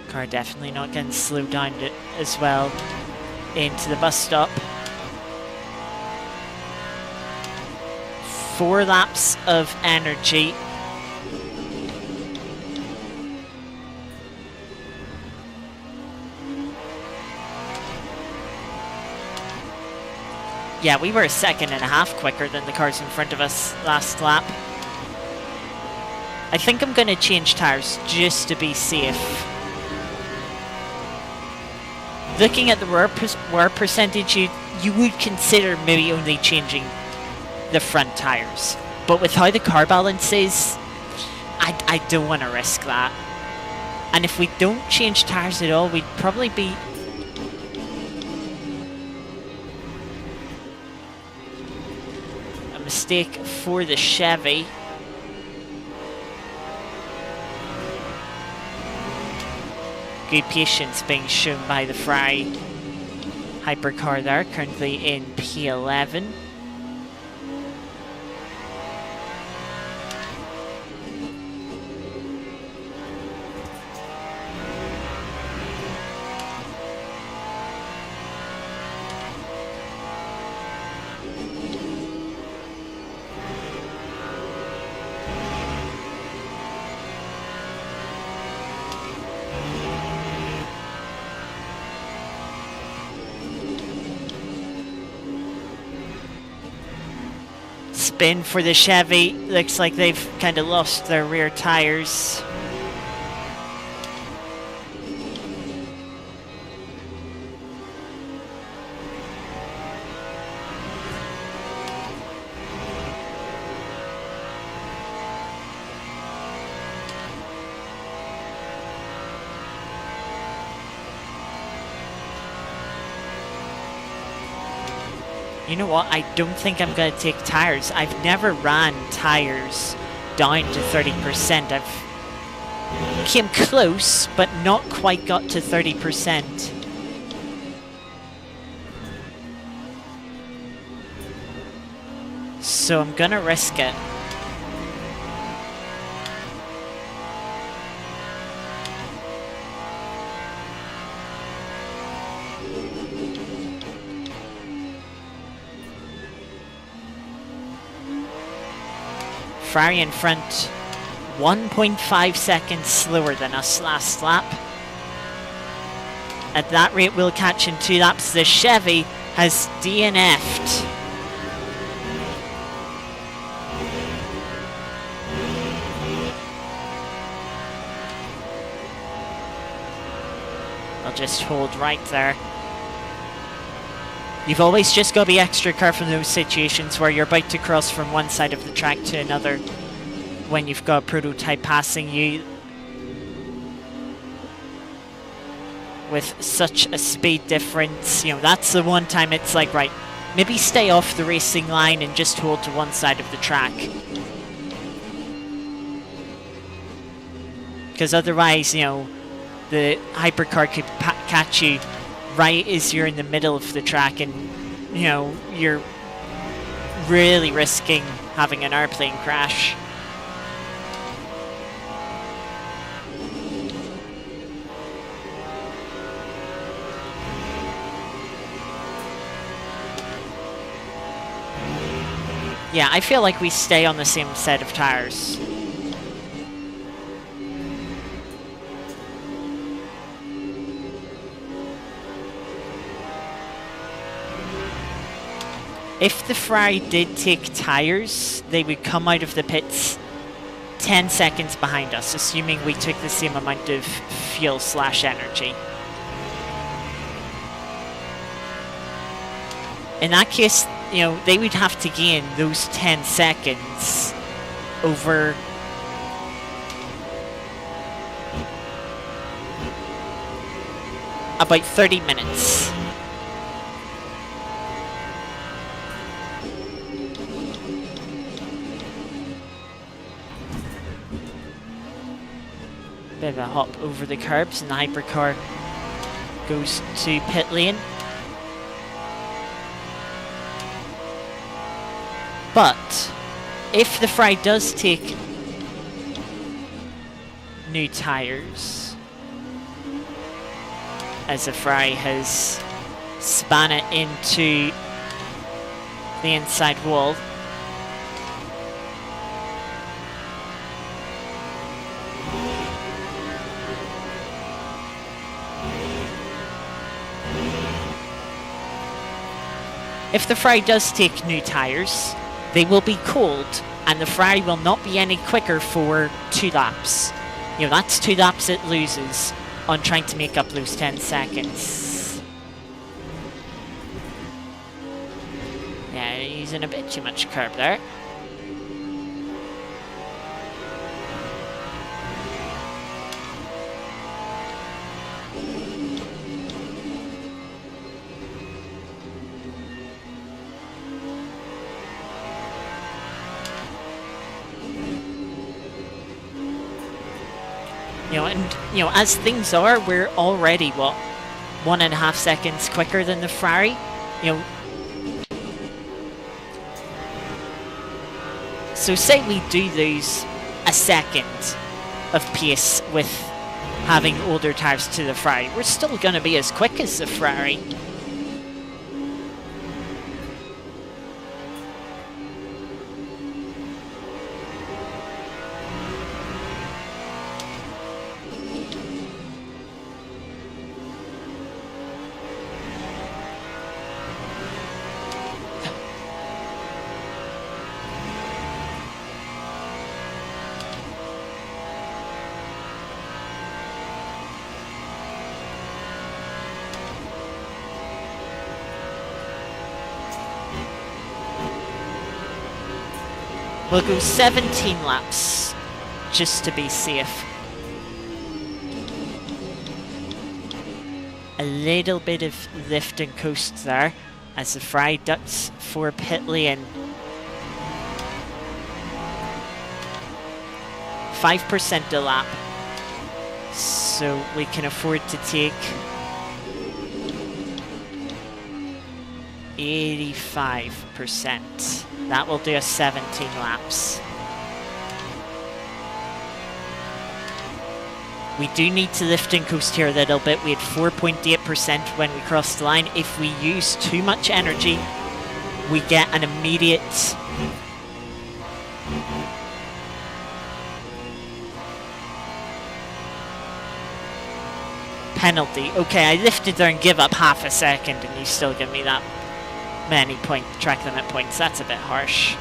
Car definitely not getting slowed down as well into the bus stop. 4 laps of energy. Yeah, we were a second and a half quicker than the cars in front of us last lap. I think I'm going to change tyres just to be safe. Looking at the wear percentage, you would consider maybe only changing the front tyres. But with how the car balance is, I don't want to risk that. And if we don't change tyres at all, we'd probably be... a mistake for the Chevy. Good patience being shown by the Ferrari Hypercar there, currently in P11. Spin for the Chevy. Looks like they've kind of lost their rear tires. You know what? I don't think I'm going to take tires. I've never ran tires down to 30%. I've came close, but not quite got to 30%. So I'm going to risk it. Ferrari in front, 1.5 seconds slower than us last lap. At that rate, we'll catch in 2 laps. The Chevy has DNF'd. just hold right there. You've always just got to be extra careful in those situations where you're about to cross from one side of the track to another when you've got a prototype passing you with such a speed difference. You know, that's the one time it's like, right, maybe stay off the racing line and just hold to one side of the track. Because otherwise, you know, the hypercar could catch you right as you're in the middle of the track, and, you know, you're really risking having an airplane crash. Yeah, I feel like we stay on the same set of tires. If the Ferrari did take tires, they would come out of the pits 10 seconds behind us, assuming we took the same amount of fuel/energy. In that case, you know, they would have to gain those 10 seconds over about 30 minutes. Bit of a hop over the curbs, and the hypercar goes to pit lane. But if the Ferrari does take new tires, as the Ferrari has spun it into the inside wall, if the Ferrari does take new tires, they will be cold, and the Ferrari will not be any quicker for 2 laps. You know, that's 2 laps it loses on trying to make up those 10 seconds. Yeah, using a bit too much curb there. You know, and, you know, as things are, we're already, what, 1.5 seconds quicker than the Ferrari? You know, so say we do lose a second of pace with having older tires to the Ferrari, we're still going to be as quick as the Ferrari. We'll go 17 laps, just to be safe. A little bit of lift and coast there, as the Ferrari ducks for pit lane. 5% a lap, so we can afford to take 85%. That will do us 17 laps. We do need to lift and coast here a little bit. We had 4.8% when we crossed the line. If we use too much energy, we get an immediate penalty. Okay, I lifted there and give up half a second, and you still give me that many track limit points. That's a bit harsh.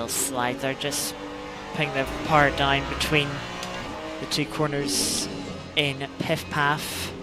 slide. They're just putting the power down between the two corners in Piff Paff.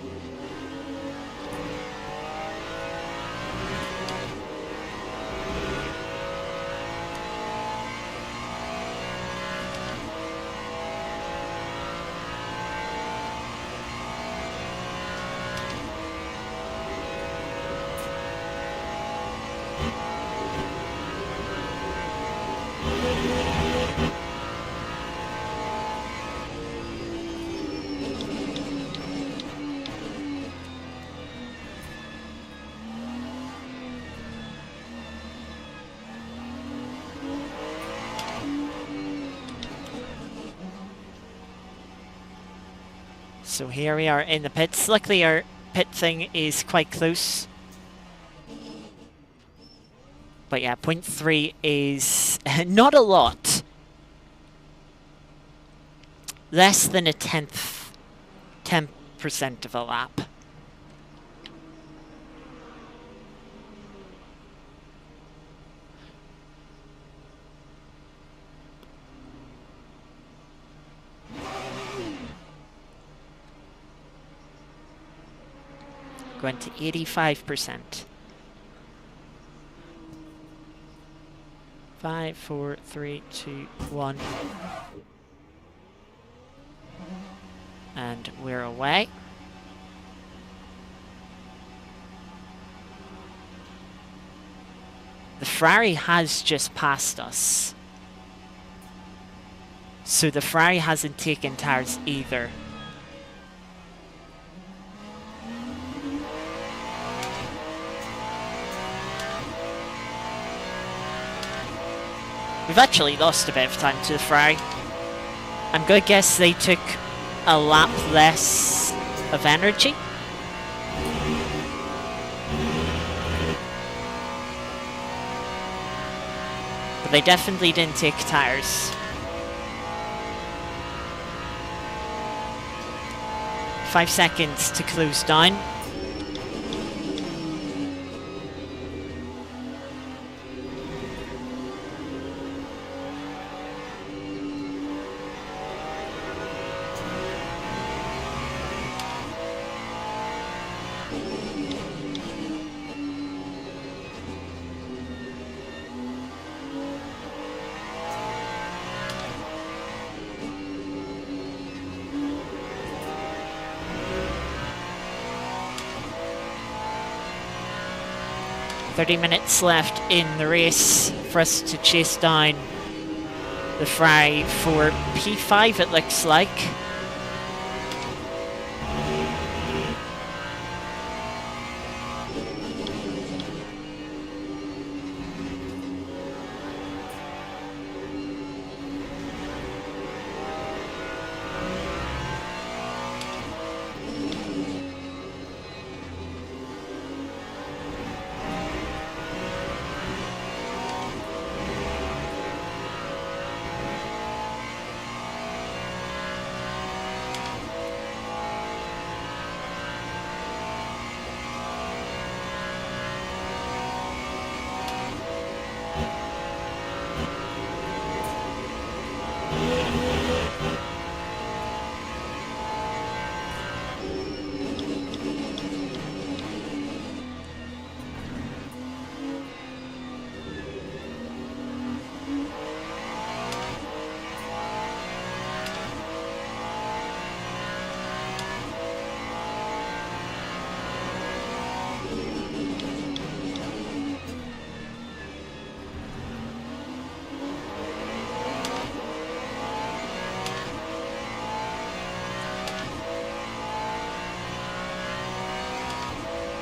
So here we are in the pits. Luckily our pit thing is quite close. But yeah, 0.3 is not a lot. Less than a 10% of a lap. Going to 85%. 5, 4, 3, 2, 1. And we're away. The Ferrari has just passed us. So the Ferrari hasn't taken tires either. We've actually lost a bit of time to the Ferrari. I'm going to guess they took a lap less of energy. But they definitely didn't take tires. 5 seconds to close down. .30 minutes left in the race for us to chase down the Ferrari for P5, it looks like.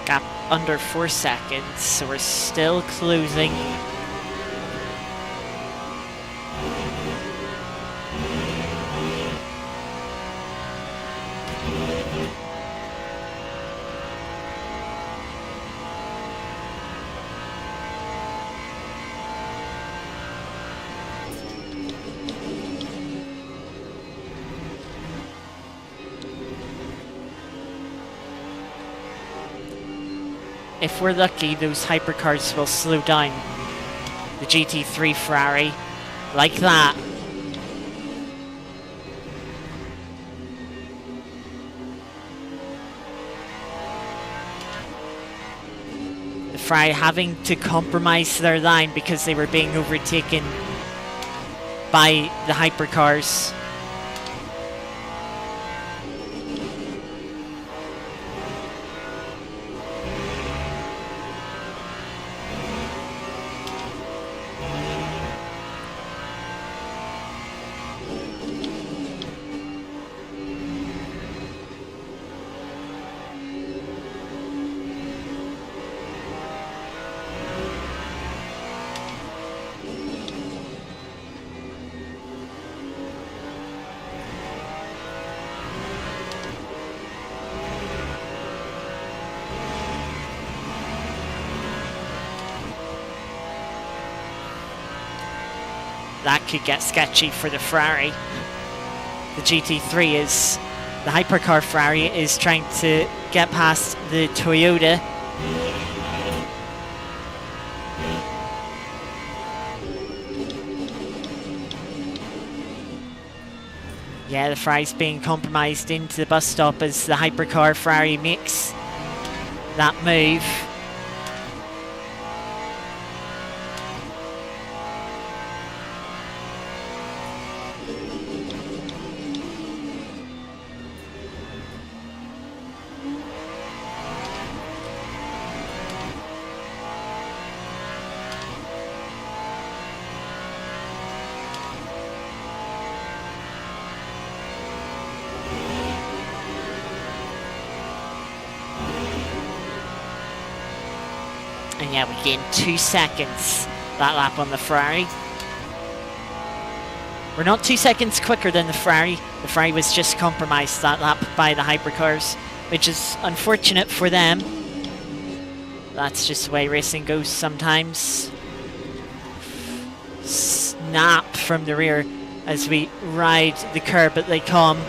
Gap under 4 seconds, so we're still closing. If we're lucky, those Hypercars will slow down the GT3 Ferrari Like that. The Ferrari having to compromise their line because they were being overtaken by the Hypercars. That could get sketchy for the Ferrari. The GT3 is, the Hypercar Ferrari is trying to get past the Toyota. Yeah, the Ferrari's being compromised into the bus stop as the Hypercar Ferrari makes that move. And yeah, we gained 2 seconds that lap on the Ferrari. We're not 2 seconds quicker than the Ferrari. The Ferrari was just compromised that lap by the Hypercars, which is unfortunate for them. That's just the way racing goes sometimes. Snap from the rear as we ride the curb, but they come.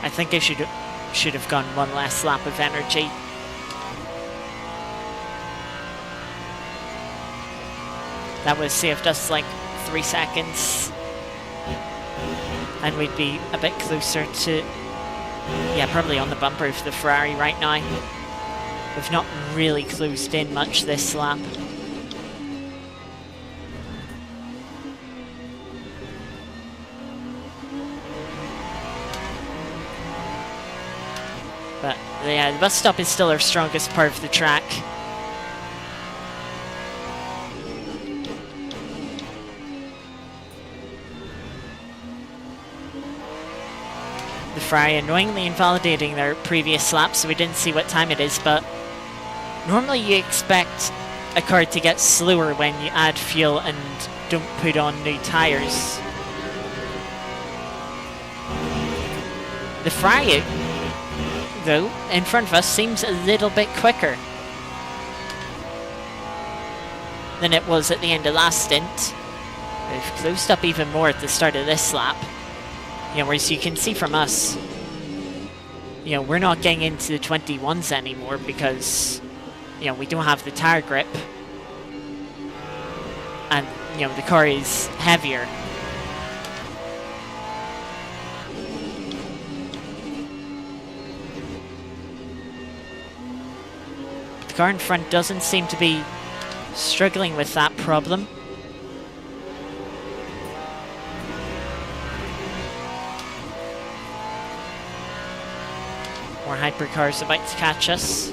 I think I should have gone one last lap of energy. That would have saved us like 3 seconds. And we'd be a bit closer to, yeah, probably on the bumper of the Ferrari right now. We've not really closed in much this lap. But yeah, the bus stop is still our strongest part of the track. The Ferrari annoyingly invalidating their previous lap, so we didn't see what time it is, but normally you expect a car to get slower when you add fuel and don't put on new tyres. The Ferrari, though, in front of us seems a little bit quicker than it was at the end of last stint. We've closed up even more at the start of this lap. You know, whereas you can see from us, you know, we're not getting into the 21s anymore because, you know, we don't have the tire grip. And, you know, the car is heavier. The car in front doesn't seem to be struggling with that problem. More hypercars about to catch us.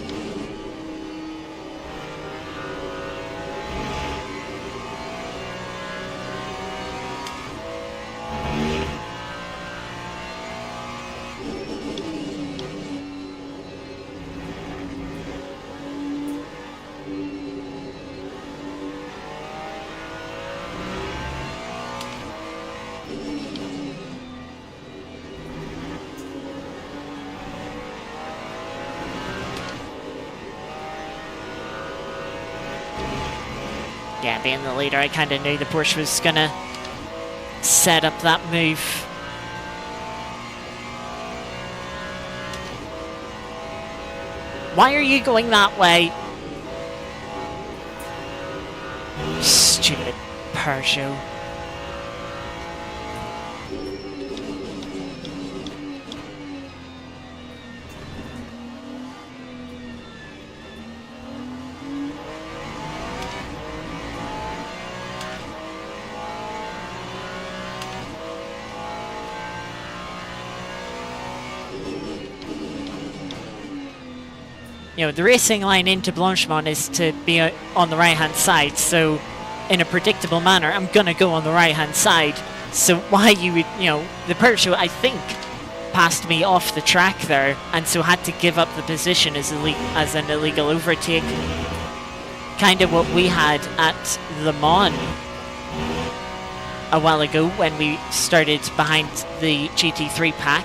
Yeah, being the leader, I kind of knew the Porsche was going to set up that move. Why are you going that way? Stupid Peugeot. You know, the racing line into Blanchemont is to be on the right-hand side, so in a predictable manner, I'm going to go on the right-hand side. So why you would, you know, the Peugeot, I think, passed me off the track there, and so had to give up the position as an illegal overtake. Kind of what we had at Le Mans a while ago when we started behind the GT3 pack.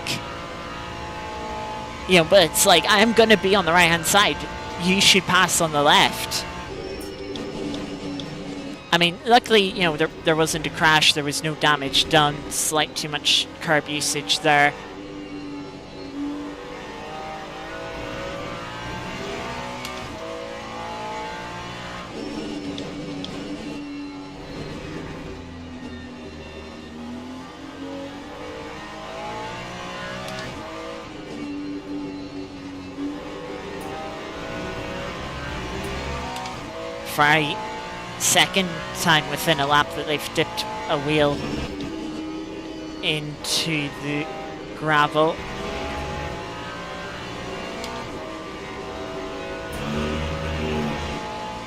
You know, but it's like, I'm going to be on the right-hand side. You should pass on the left. I mean, luckily, you know, there wasn't a crash. There was no damage done. Slight too much carb usage there. Ferrari, second time within a lap that they've dipped a wheel into the gravel.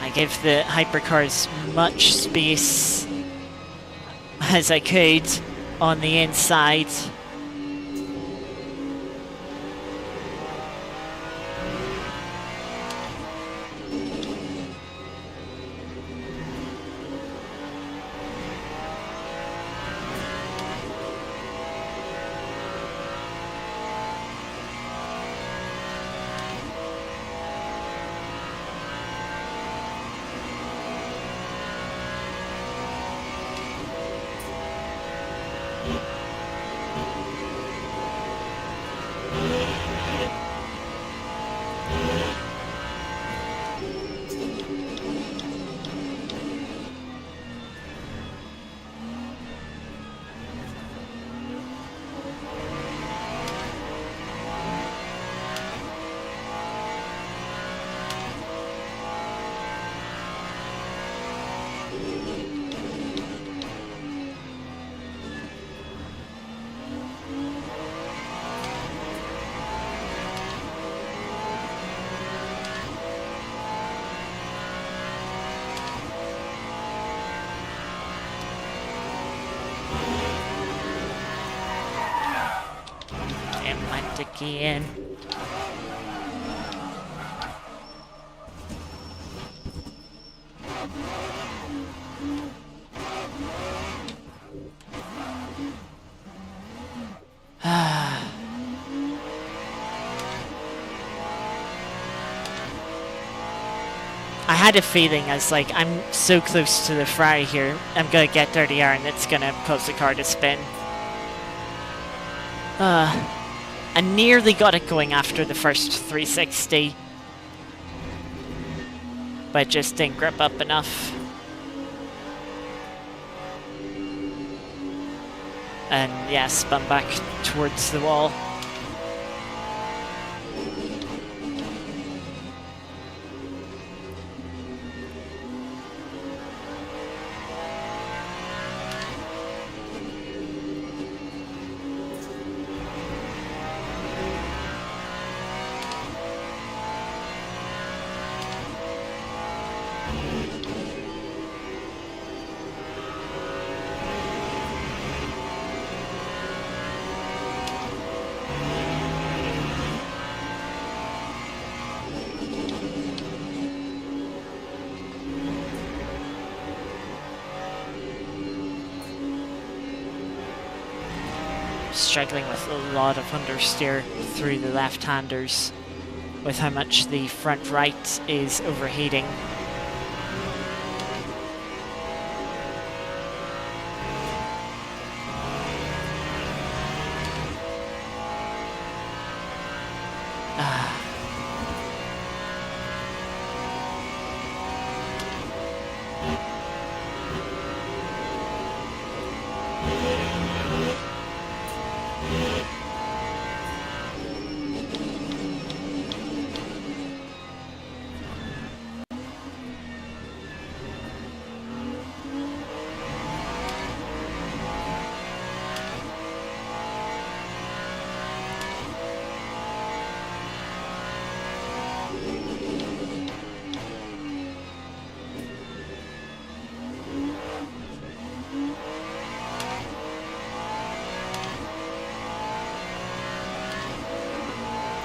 I gave the Hypercars much space as I could on the inside. Again. I had a feeling, I was like, I'm so close to the Ferrari here, I'm gonna get dirty air and it's gonna cause the car to spin. I nearly got it going after the first 360, but just didn't grip up enough. And yeah, spun back towards the wall. struggling with a lot of understeer through the left-handers with how much the front right is overheating.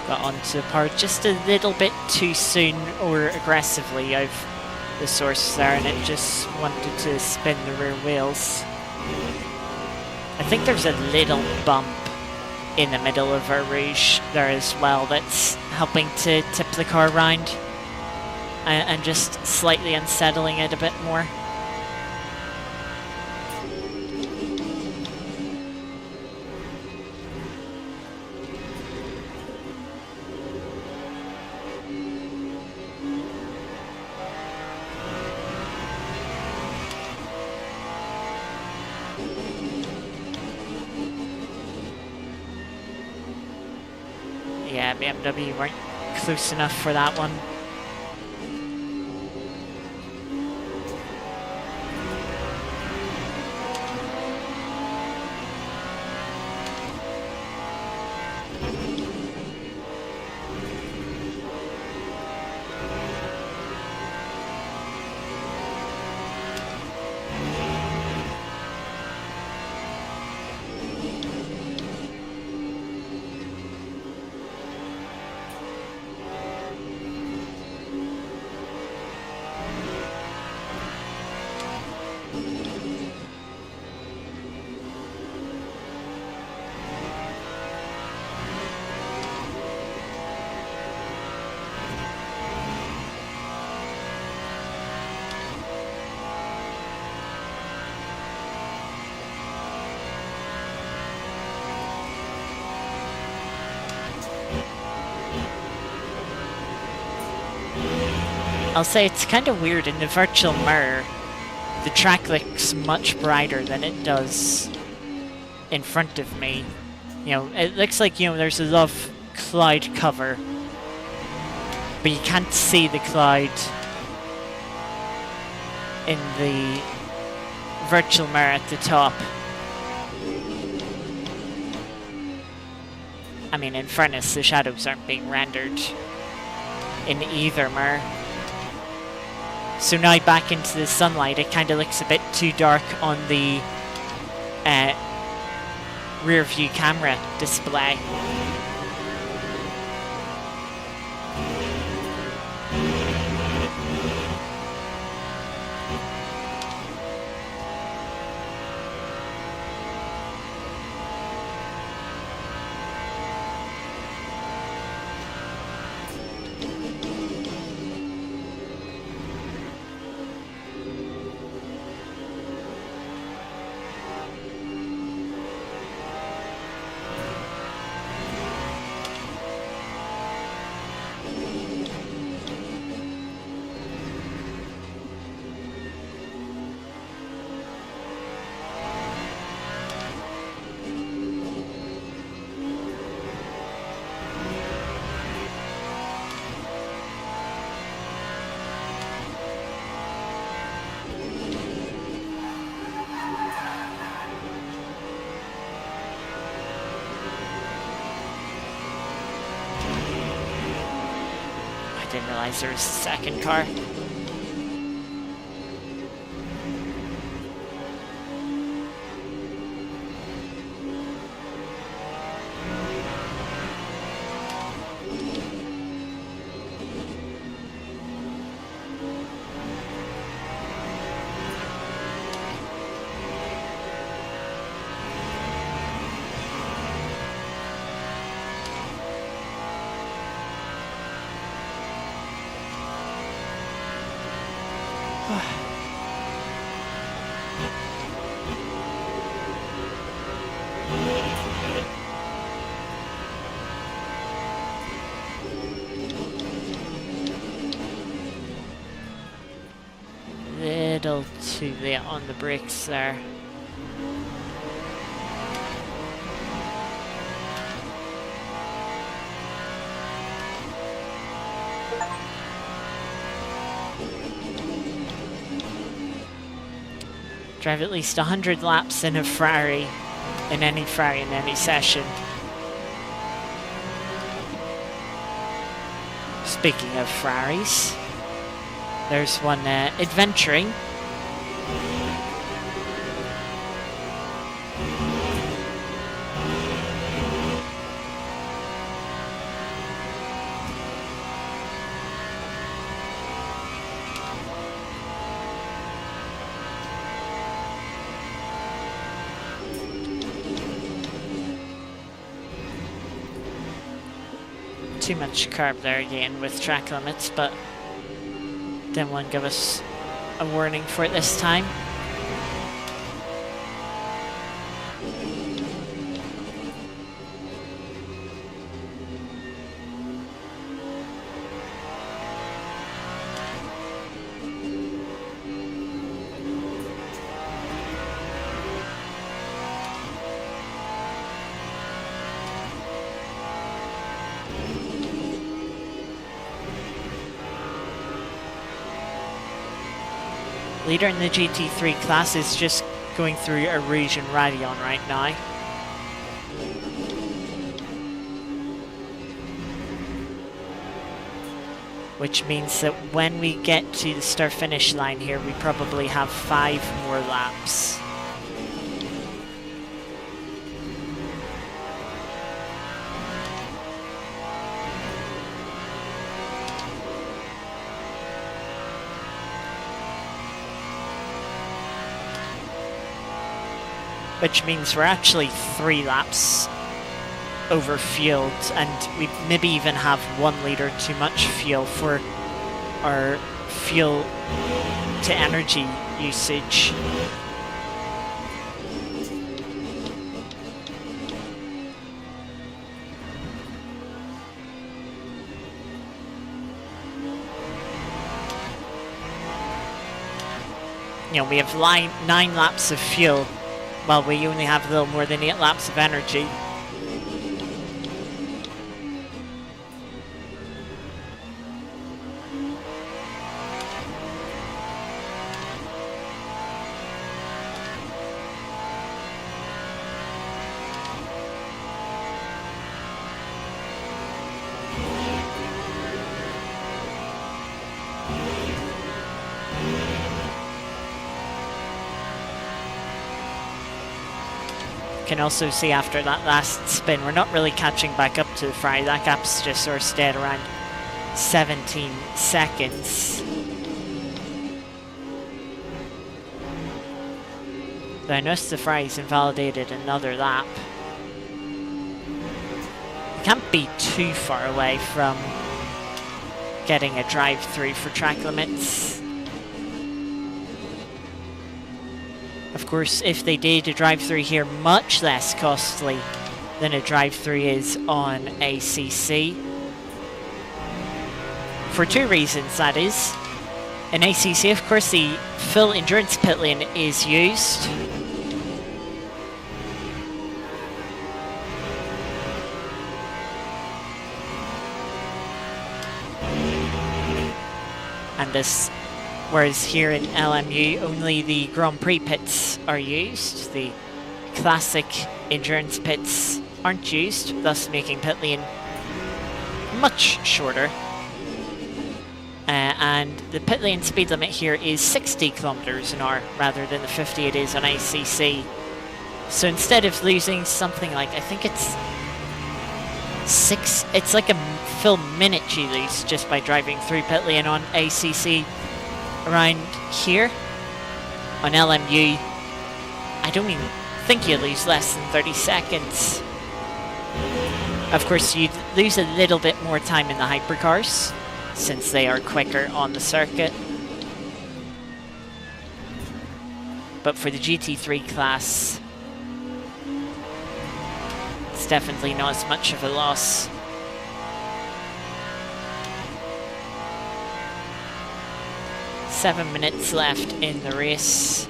Got onto the part just a little bit too soon or aggressively out of the source there, and it just wanted to spin the rear wheels. I think there's a little bump in the middle of our Rouge there as well that's helping to tip the car round and just slightly unsettling it a bit more. Yeah, BMW weren't close enough for that one. I'll say it's kind of weird, in the virtual mirror, the track looks much brighter than it does in front of me. You know, it looks like, you know, there's a lot of cloud cover, but you can't see the cloud in the virtual mirror at the top. I mean, in fairness, the shadows aren't being rendered in either mirror. So now back into the sunlight, it kind of looks a bit too dark on the rear view camera display. I didn't realize there was a second car. Little too late on the brakes there. Drive at least 100 laps in a Ferrari, in any Ferrari in any session. Speaking of Ferraris, there's one adventuring. Too much carb there again with track limits, but didn't want to give us a warning for it this time. Leader in the GT3 class is just going through a Region Radeon right now. Which means that when we get to the start-finish line here, we probably have 5 more laps. Which means we're actually 3 laps over fueled, and we maybe even have 1 litre too much fuel for our fuel to energy usage. You know, we have 9 laps of fuel. Well, we only have a little more than 8 laps of energy. Can also see after that last spin, we're not really catching back up to the Ferrari. That gap's just sort of stayed around 17 seconds. But I noticed the Ferrari's invalidated another lap. We can't be too far away from getting a drive-through for track limits. Of course, if they did a drive-through here, much less costly than a drive-through is on ACC. For 2 reasons, that is. In ACC, of course, the full endurance pit lane is used. And this, whereas here in LMU, only the Grand Prix pits are used. The classic endurance pits aren't used, thus making pit lane much shorter. And the pit lane speed limit here is 60 kilometers an hour rather than the 50 it is on ACC. So instead of losing something like, I think it's it's like a full minute you lose just by driving through pit lane on ACC. Around here on LMU, I don't even think you lose less than 30 seconds. Of course, you'd lose a little bit more time in the hypercars since they are quicker on the circuit. But for the GT3 class, it's definitely not as much of a loss. Seven minutes left in the race.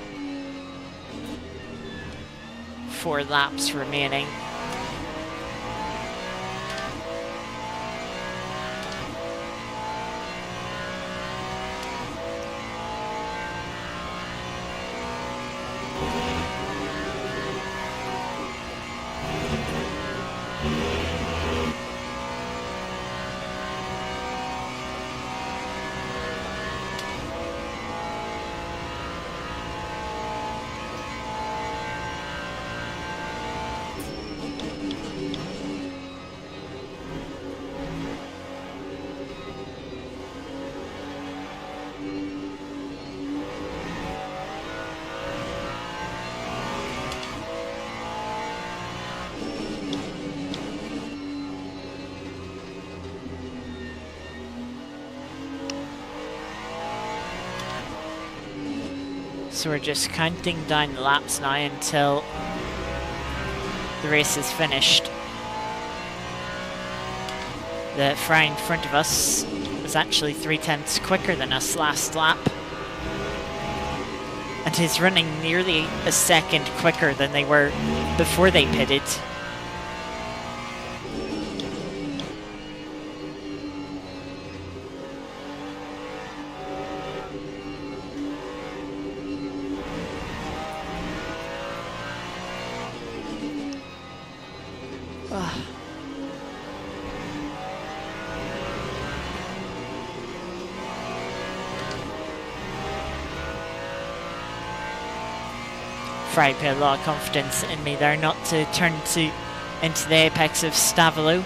4 laps remaining. So we're just counting down the laps now until the race is finished. The Ferrari in front of us was actually 3/10 quicker than us last lap, and is running nearly a second quicker than they were before they pitted. Ferrari put a lot of confidence in me there not to turn into the apex of Stavalo.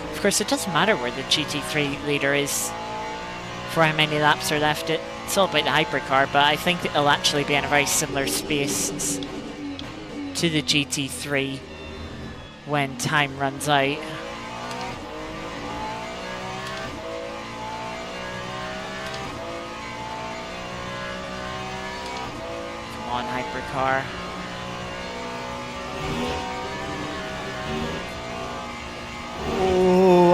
Of course, it doesn't matter where the GT3 leader is for how many laps are left. It's all about the hypercar, but I think it'll actually be in a very similar space to the GT3 when time runs out. Come on, hypercar.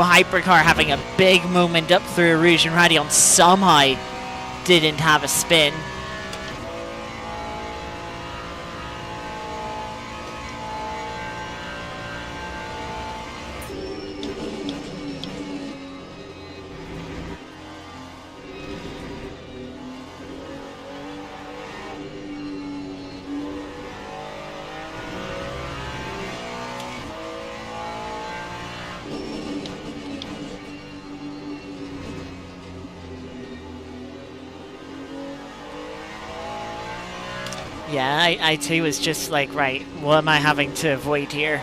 Hypercar having a big moment up through Rouge and Radion, somehow didn't have a spin. Yeah, I too was just like, right, what am I having to avoid here?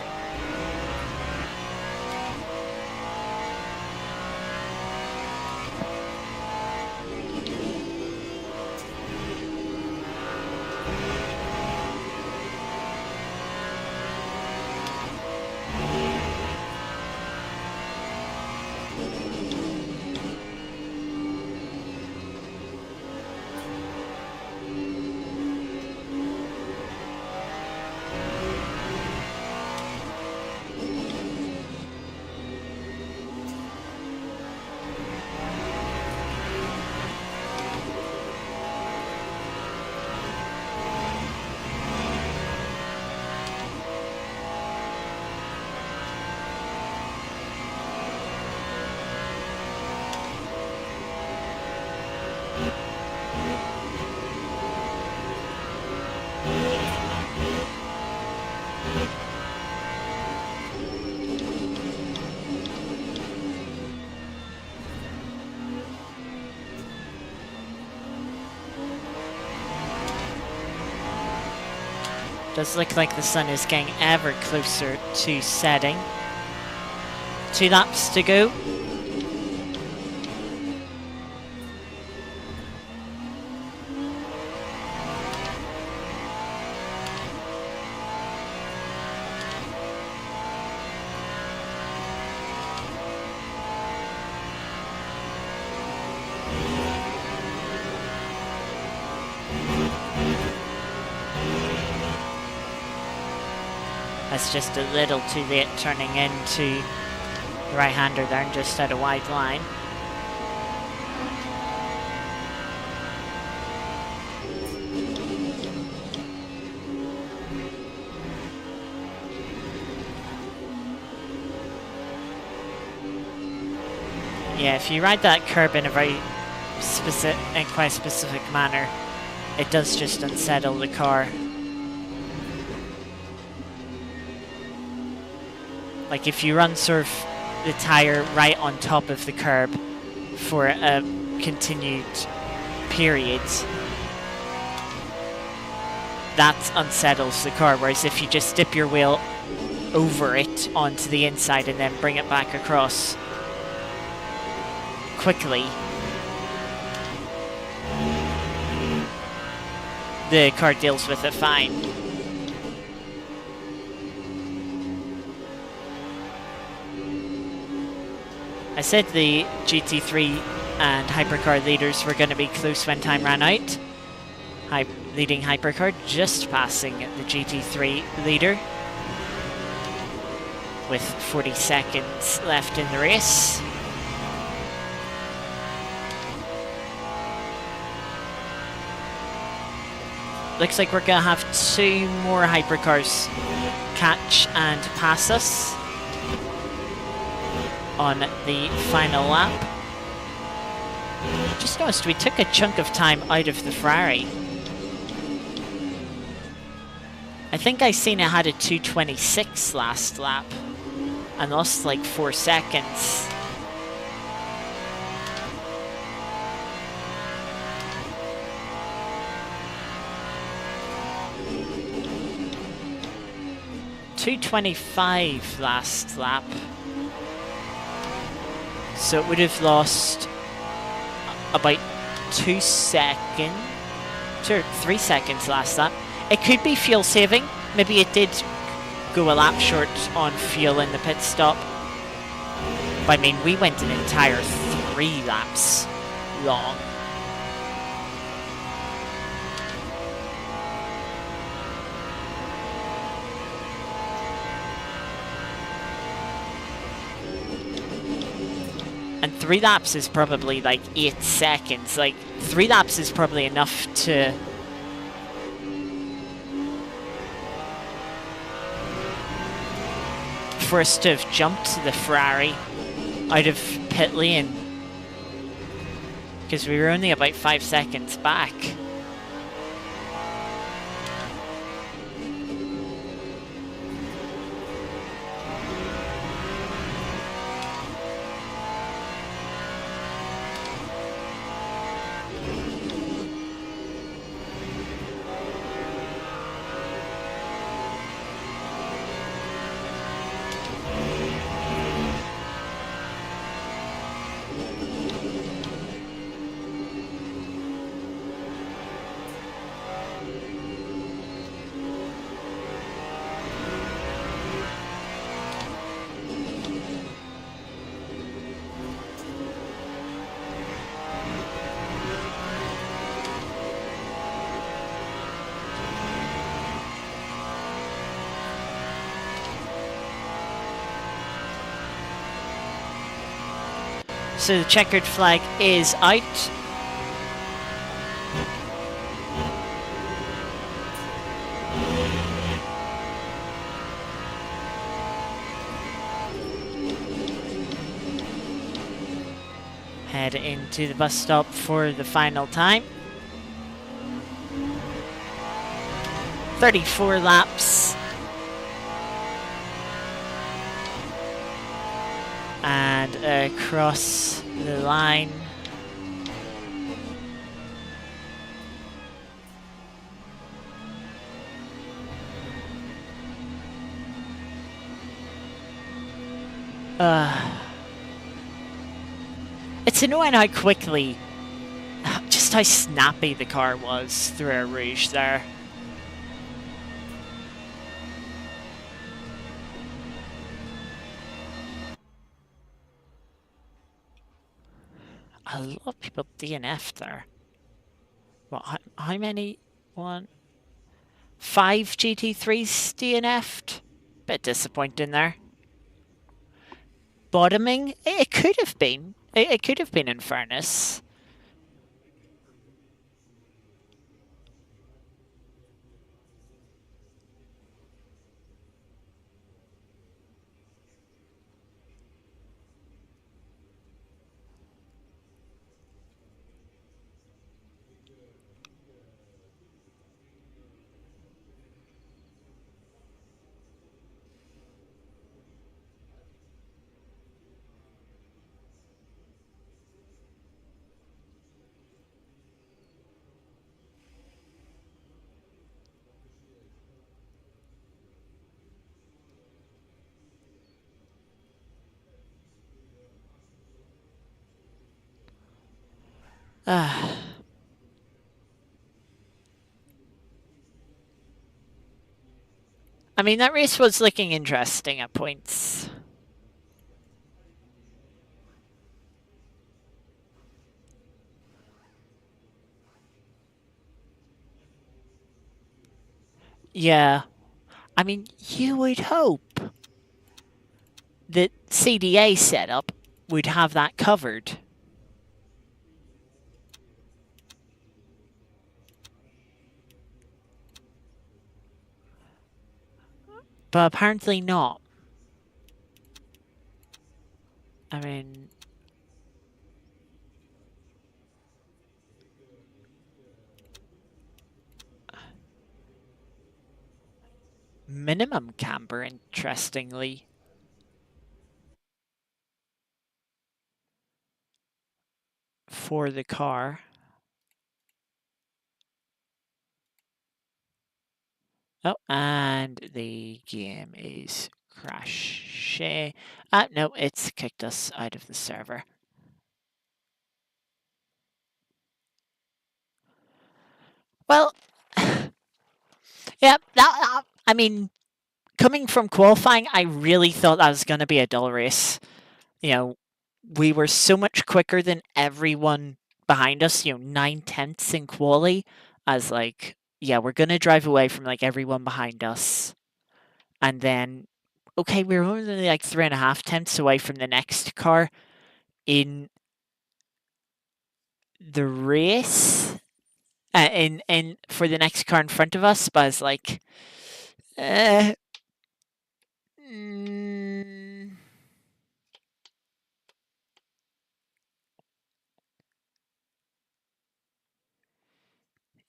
Does look like the sun is getting ever closer to setting. 2 laps to go. That's just a little too late turning into the right-hander there and just out a wide line. Yeah, if you ride that curb in a very quite specific manner, it does just unsettle the car. Like if you run sort of the tyre right on top of the curb for a continued period, that unsettles the car, whereas if you just dip your wheel over it onto the inside and then bring it back across quickly, the car deals with it fine. I said the GT3 and Hypercar leaders were going to be close when time ran out. Leading Hypercar just passing the GT3 leader with 40 seconds left in the race. Looks like we're going to have two more Hypercars catch and pass us on the final lap. Just noticed we took a chunk of time out of the Ferrari. I think I seen it had a 2:26 last lap and lost like 4 seconds. .225 last lap. So it would have lost about 2 seconds, 3 seconds last lap. It could be fuel saving. Maybe it did go a lap short on fuel in the pit stop. But I mean, we went an entire 3 laps long. And 3 laps is probably like 8 seconds. Like 3 laps is probably enough to for us to have jumped the Ferrari out of pit lane, because we were only about 5 seconds back. So the checkered flag is out. Head into the bus stop for the final time. 34 laps. And across the line. It's annoying how quickly, just how snappy the car was through a rouge there. A lot of people DNF'd there. What, how many? 5 GT3s DNF'd? Bit disappointing there. Bottoming? It could have been. It could have been, in fairness. I mean, that race was looking interesting at points. Yeah. I mean, you would hope that CDA setup would have that covered. But apparently not. I mean, minimum camber, interestingly. For the car. Oh, and the game is crashing. No, it's kicked us out of the server. Well, yeah, I mean, coming from qualifying, I really thought that was going to be a dull race. You know, we were so much quicker than everyone behind us, 9/10 in quali, as like, yeah, we're going to drive away from like everyone behind us. And then, okay, we were only like 3.5 tenths away from the next car in the race. In for the next car in front of us, but I was like, uh, mm,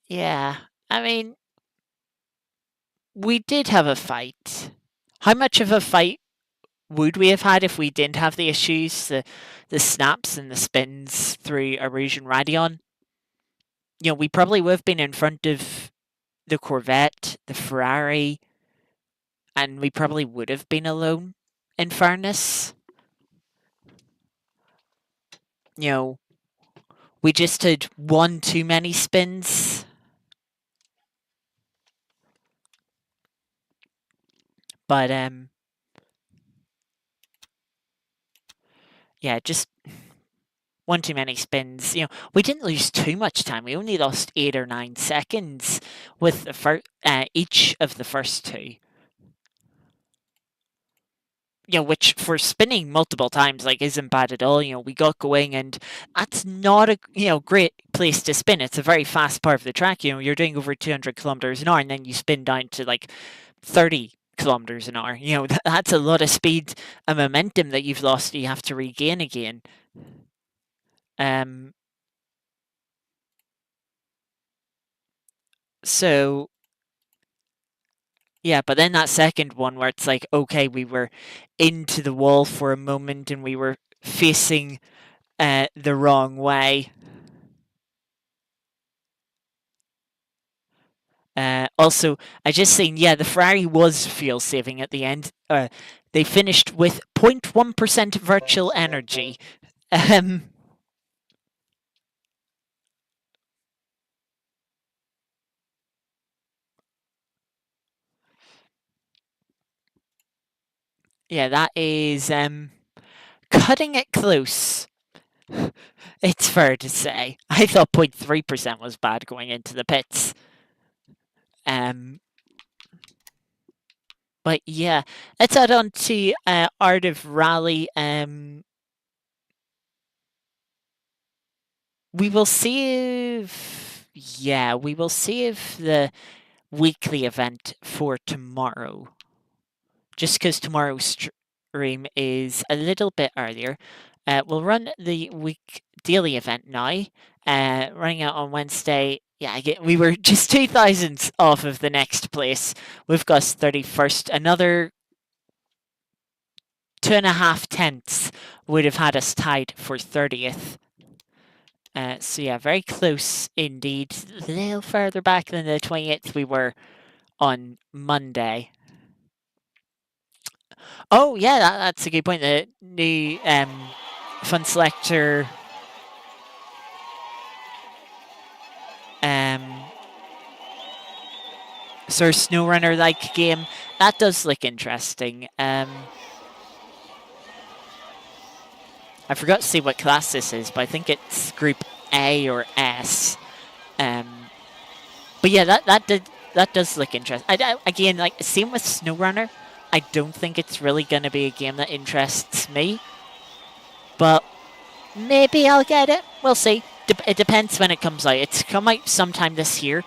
yeah. I mean, we did have a fight. How much of a fight would we have had if we didn't have the issues, the snaps and the spins through Erosion Radion? We probably would have been in front of the Corvette, the Ferrari, and we probably would have been alone, in fairness. You know, we just had one too many spins. But yeah, just one too many spins. We didn't lose too much time. We only lost 8 or 9 seconds with each of the first two. Which for spinning multiple times like isn't bad at all. We got going, and that's not a great place to spin. It's a very fast part of the track. You're doing over 200 kilometers an hour, and then you spin down to like 30 kilometers an hour. That's a lot of speed and momentum that you've lost. You have to regain again. So yeah, but then that second one where it's like, okay, we were into the wall for a moment and we were facing the wrong way. Also, I just seen, yeah, the Ferrari was fuel saving at the end. They finished with 0.1% virtual energy. Yeah, that is cutting it close. It's fair to say. I thought 0.3% was bad going into the pits. But yeah, let's add on to Art of Rally. We will see if, yeah, we will see if the weekly event for tomorrow, just because tomorrow's stream is a little bit earlier, we'll run the week daily event now, running out on Wednesday. Yeah, we were just 2,000 off of the next place. We've got 31st. Another 2.5 tenths would have had us tied for 30th. So yeah, very close indeed. A little further back than the 28th we were on Monday. Oh yeah, that's a good point. The new fun selector sort of SnowRunner like game, that does look interesting. I forgot to see what class this is, but I think it's Group A or S. But yeah, that does look interesting. Again, like same with SnowRunner. I don't think it's really going to be a game that interests me, but maybe I'll get it. We'll see. It depends when it comes out. It's come out sometime this year,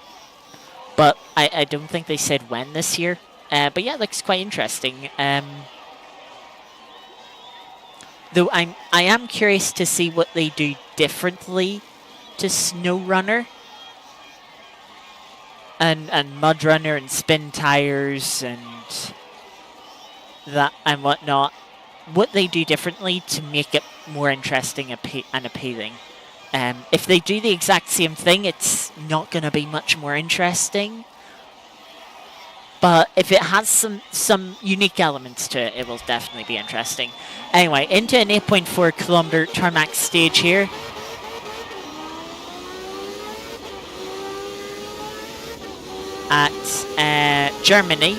but I don't think they said when this year. But yeah, it looks quite interesting. Though I am curious to see what they do differently to SnowRunner and MudRunner and Spin Tires and that and whatnot. What they do differently to make it more interesting and appealing. If they do the exact same thing, it's not going to be much more interesting. But if it has some unique elements to it, it will definitely be interesting. Anyway, into an 8.4 kilometer tarmac stage here. At Germany.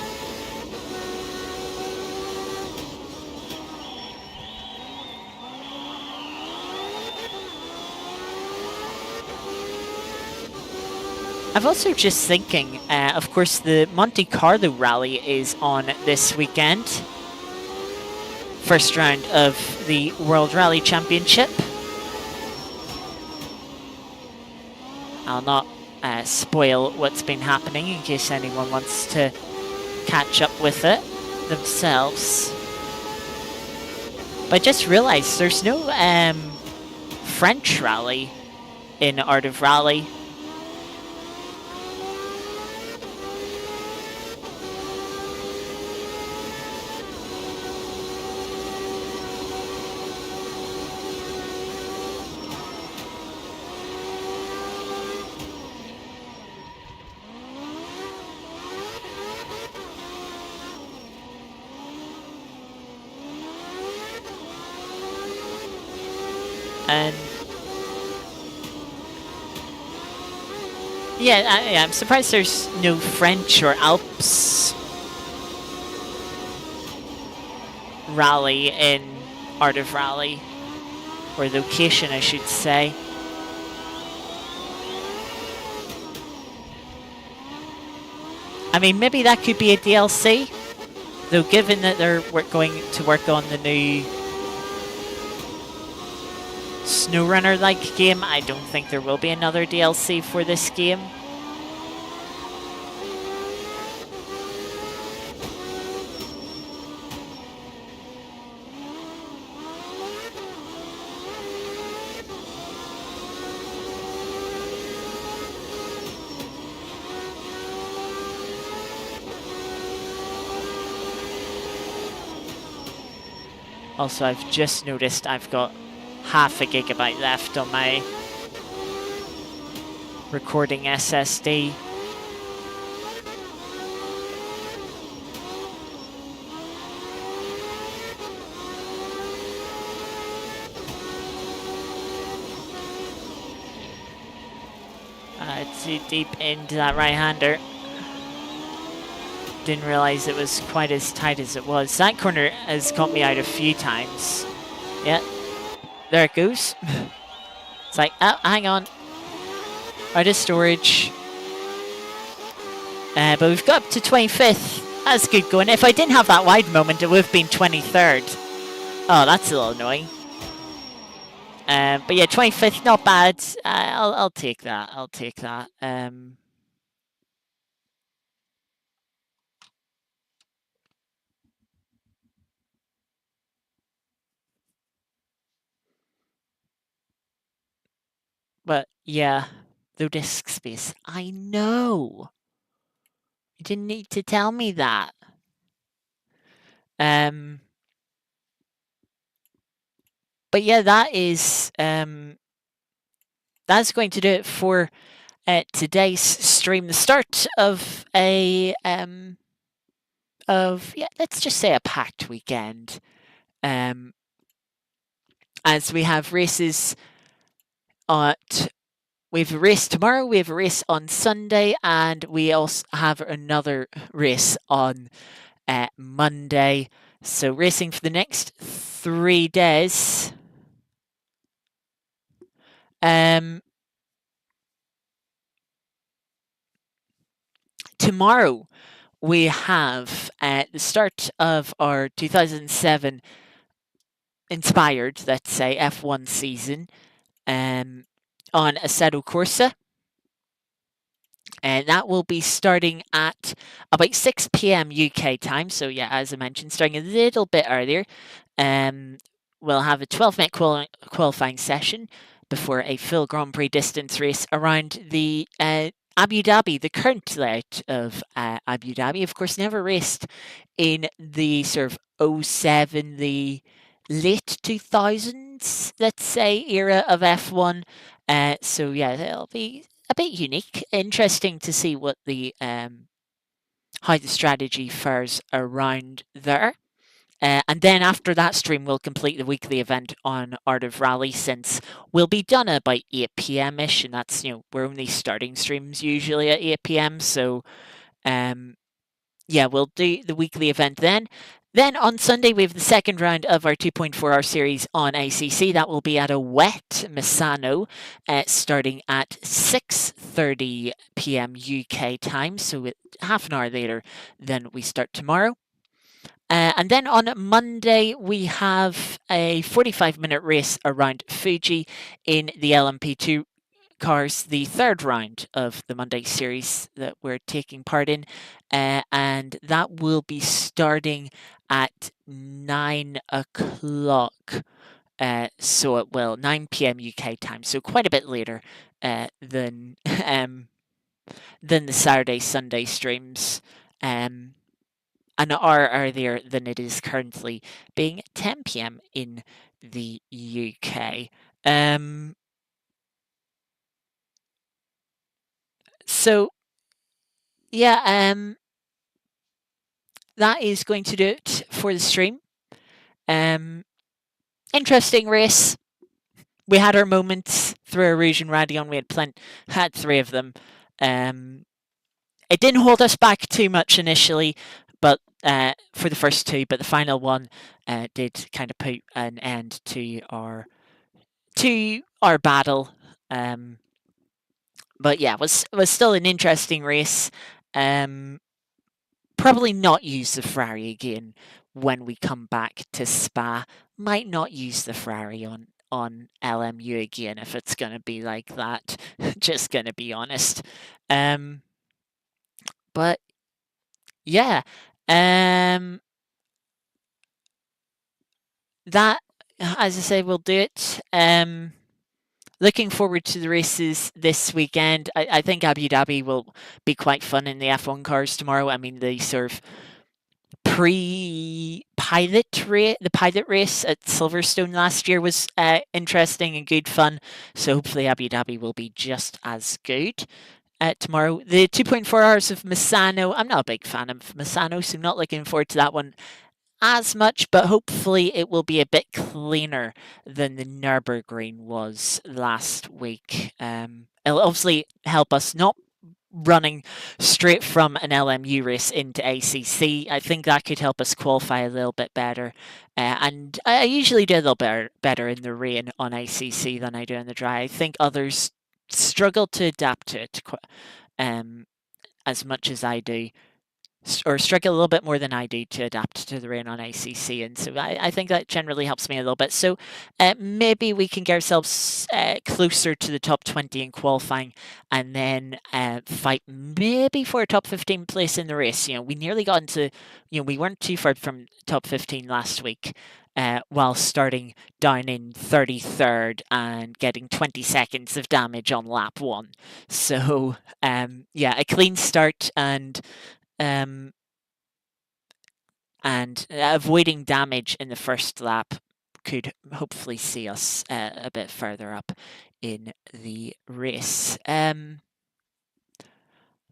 I'm also just thinking, of course, the Monte Carlo rally is on this weekend. First round of the World Rally Championship. I'll not spoil what's been happening in case anyone wants to catch up with it themselves. But I just realized there's no French rally in Art of Rally. And yeah, I'm surprised there's no French or Alps rally in Art of Rally, or location, I should say. I mean, maybe that could be a DLC, though given that they're going to work on the new SnowRunner-like game, I don't think there will be another DLC for this game. Also, I've just noticed I've got half a gigabyte left on my recording SSD. Too deep into that right-hander. Didn't realize it was quite as tight as it was. That corner has caught me out a few times. Yeah, there it goes. It's like, oh, hang on. Out of storage. But we've got up to 25th That's good going. If I didn't have that wide moment, it would have been 23rd. Oh, that's a little annoying. But yeah, 25th, not bad. I'll take that. I'll take that. But yeah, the disk space. I know. You didn't need to tell me that. But yeah, that's going to do it for today's stream. The start of let's just say a packed weekend. As we have races we have a race tomorrow, we have a race on Sunday, and we also have another race on Monday. So racing for the next 3 days. Tomorrow we have the start of our 2007 inspired, let's say, F1 season on Assetto Corsa. And that will be starting at about 6 p.m. UK time. So yeah, as I mentioned, starting a little bit earlier. We'll have a 12-minute qualifying session before a full Grand Prix distance race around the Abu Dhabi, the current layout of Abu Dhabi. Of course, never raced in the sort of 07, the late 2000s, let's say, era of F1. So yeah, it'll be a bit unique. Interesting to see what how the strategy fares around there. And then after that stream, we'll complete the weekly event on Art of Rally, since we'll be done at about 8 p.m. ish, and that's, we're only starting streams usually at 8 p.m. So yeah, we'll do the weekly event then. Then on Sunday, we have the second round of our 2.4-hour series on ACC. That will be at a wet Misano, starting at 6:30 p.m. UK time, so half an hour later than we start tomorrow. And then on Monday, we have a 45-minute race around Fuji in the LMP2 cars, the third round of the Monday series that we're taking part in. And that will be starting at 9 o'clock. So it will, 9 p.m. UK time, so quite a bit later than the Saturday, Sunday streams. An hour earlier than it is currently, being 10 p.m. in the UK. So, yeah, that is going to do it for the stream. Interesting race. We had our moments through Erosion Radion. We had 3 of them. It didn't hold us back too much initially, but for the first 2, but the final one did kind of put an end to our battle. But yeah, was still an interesting race. Probably not use the Ferrari again when we come back to Spa. Might not use the Ferrari on LMU again if it's going to be like that. Just going to be honest. But yeah, that, as I say, we'll do it. Looking forward to the races this weekend. I think Abu Dhabi will be quite fun in the F1 cars tomorrow. I mean, the sort of the pilot race at Silverstone last year was interesting and good fun. So hopefully Abu Dhabi will be just as good tomorrow. The 2.4 hours of Misano, I'm not a big fan of Misano, so I'm not looking forward to that one as much, but hopefully it will be a bit cleaner than the Nürburgring was last week. It'll obviously help us not running straight from an LMU race into ACC. I think that could help us qualify a little bit better. And I usually do a little better in the rain on ACC than I do in the dry. I think others struggle to adapt to it as much as I do. or struggle a little bit more than I do to adapt to the rain on ACC, and so I think that generally helps me a little bit. So maybe we can get ourselves closer to the top 20 in qualifying, and then fight maybe for a top 15 place in the race. We nearly got into, we weren't too far from top 15 last week. While starting down in 33rd and getting 20 seconds of damage on lap one. So, yeah, a clean start um, and avoiding damage in the first lap could hopefully see us a bit further up in the race.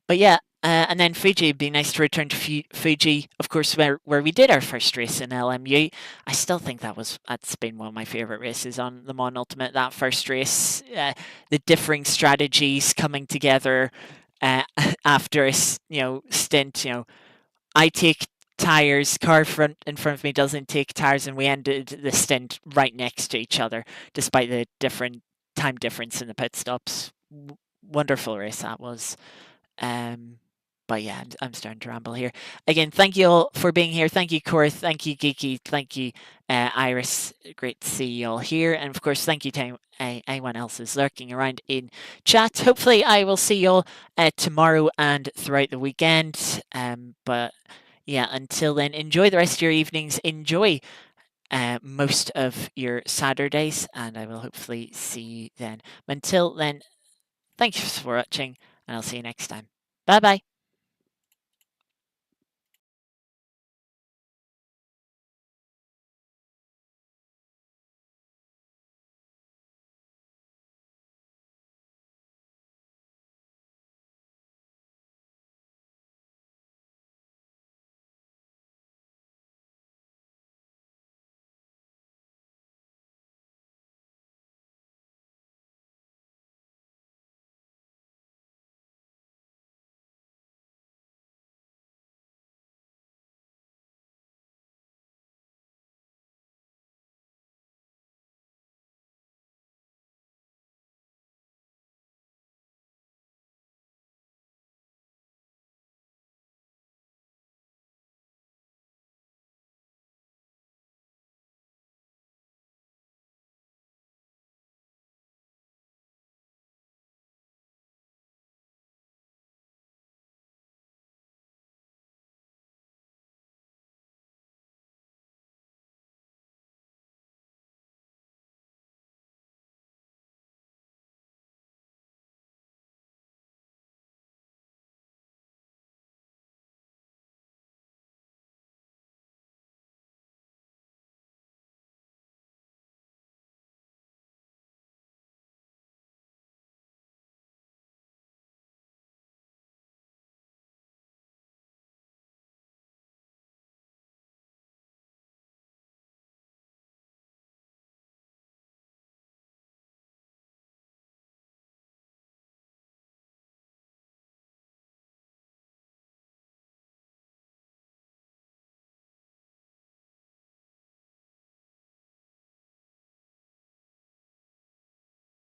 But yeah, and then Fuji, it'd be nice to return to Fuji, of course, where we did our first race in LMU. I still think that's been one of my favourite races on Le Mans Ultimate, that first race. The differing strategies coming together after a stint. I take tires, car in front of me doesn't take tires, and we ended the stint right next to each other, despite the different time difference in the pit stops. Wonderful race that was. But yeah, I'm starting to ramble here. Again, thank you all for being here. Thank you, Cor. Thank you, Geeky. Thank you, Iris. Great to see you all here. And of course, thank you to anyone else who's lurking around in chat. Hopefully, I will see you all tomorrow and throughout the weekend. But yeah, until then, enjoy the rest of your evenings. Enjoy most of your Saturdays, and I will hopefully see you then. Until then, thank you for watching, and I'll see you next time. Bye bye.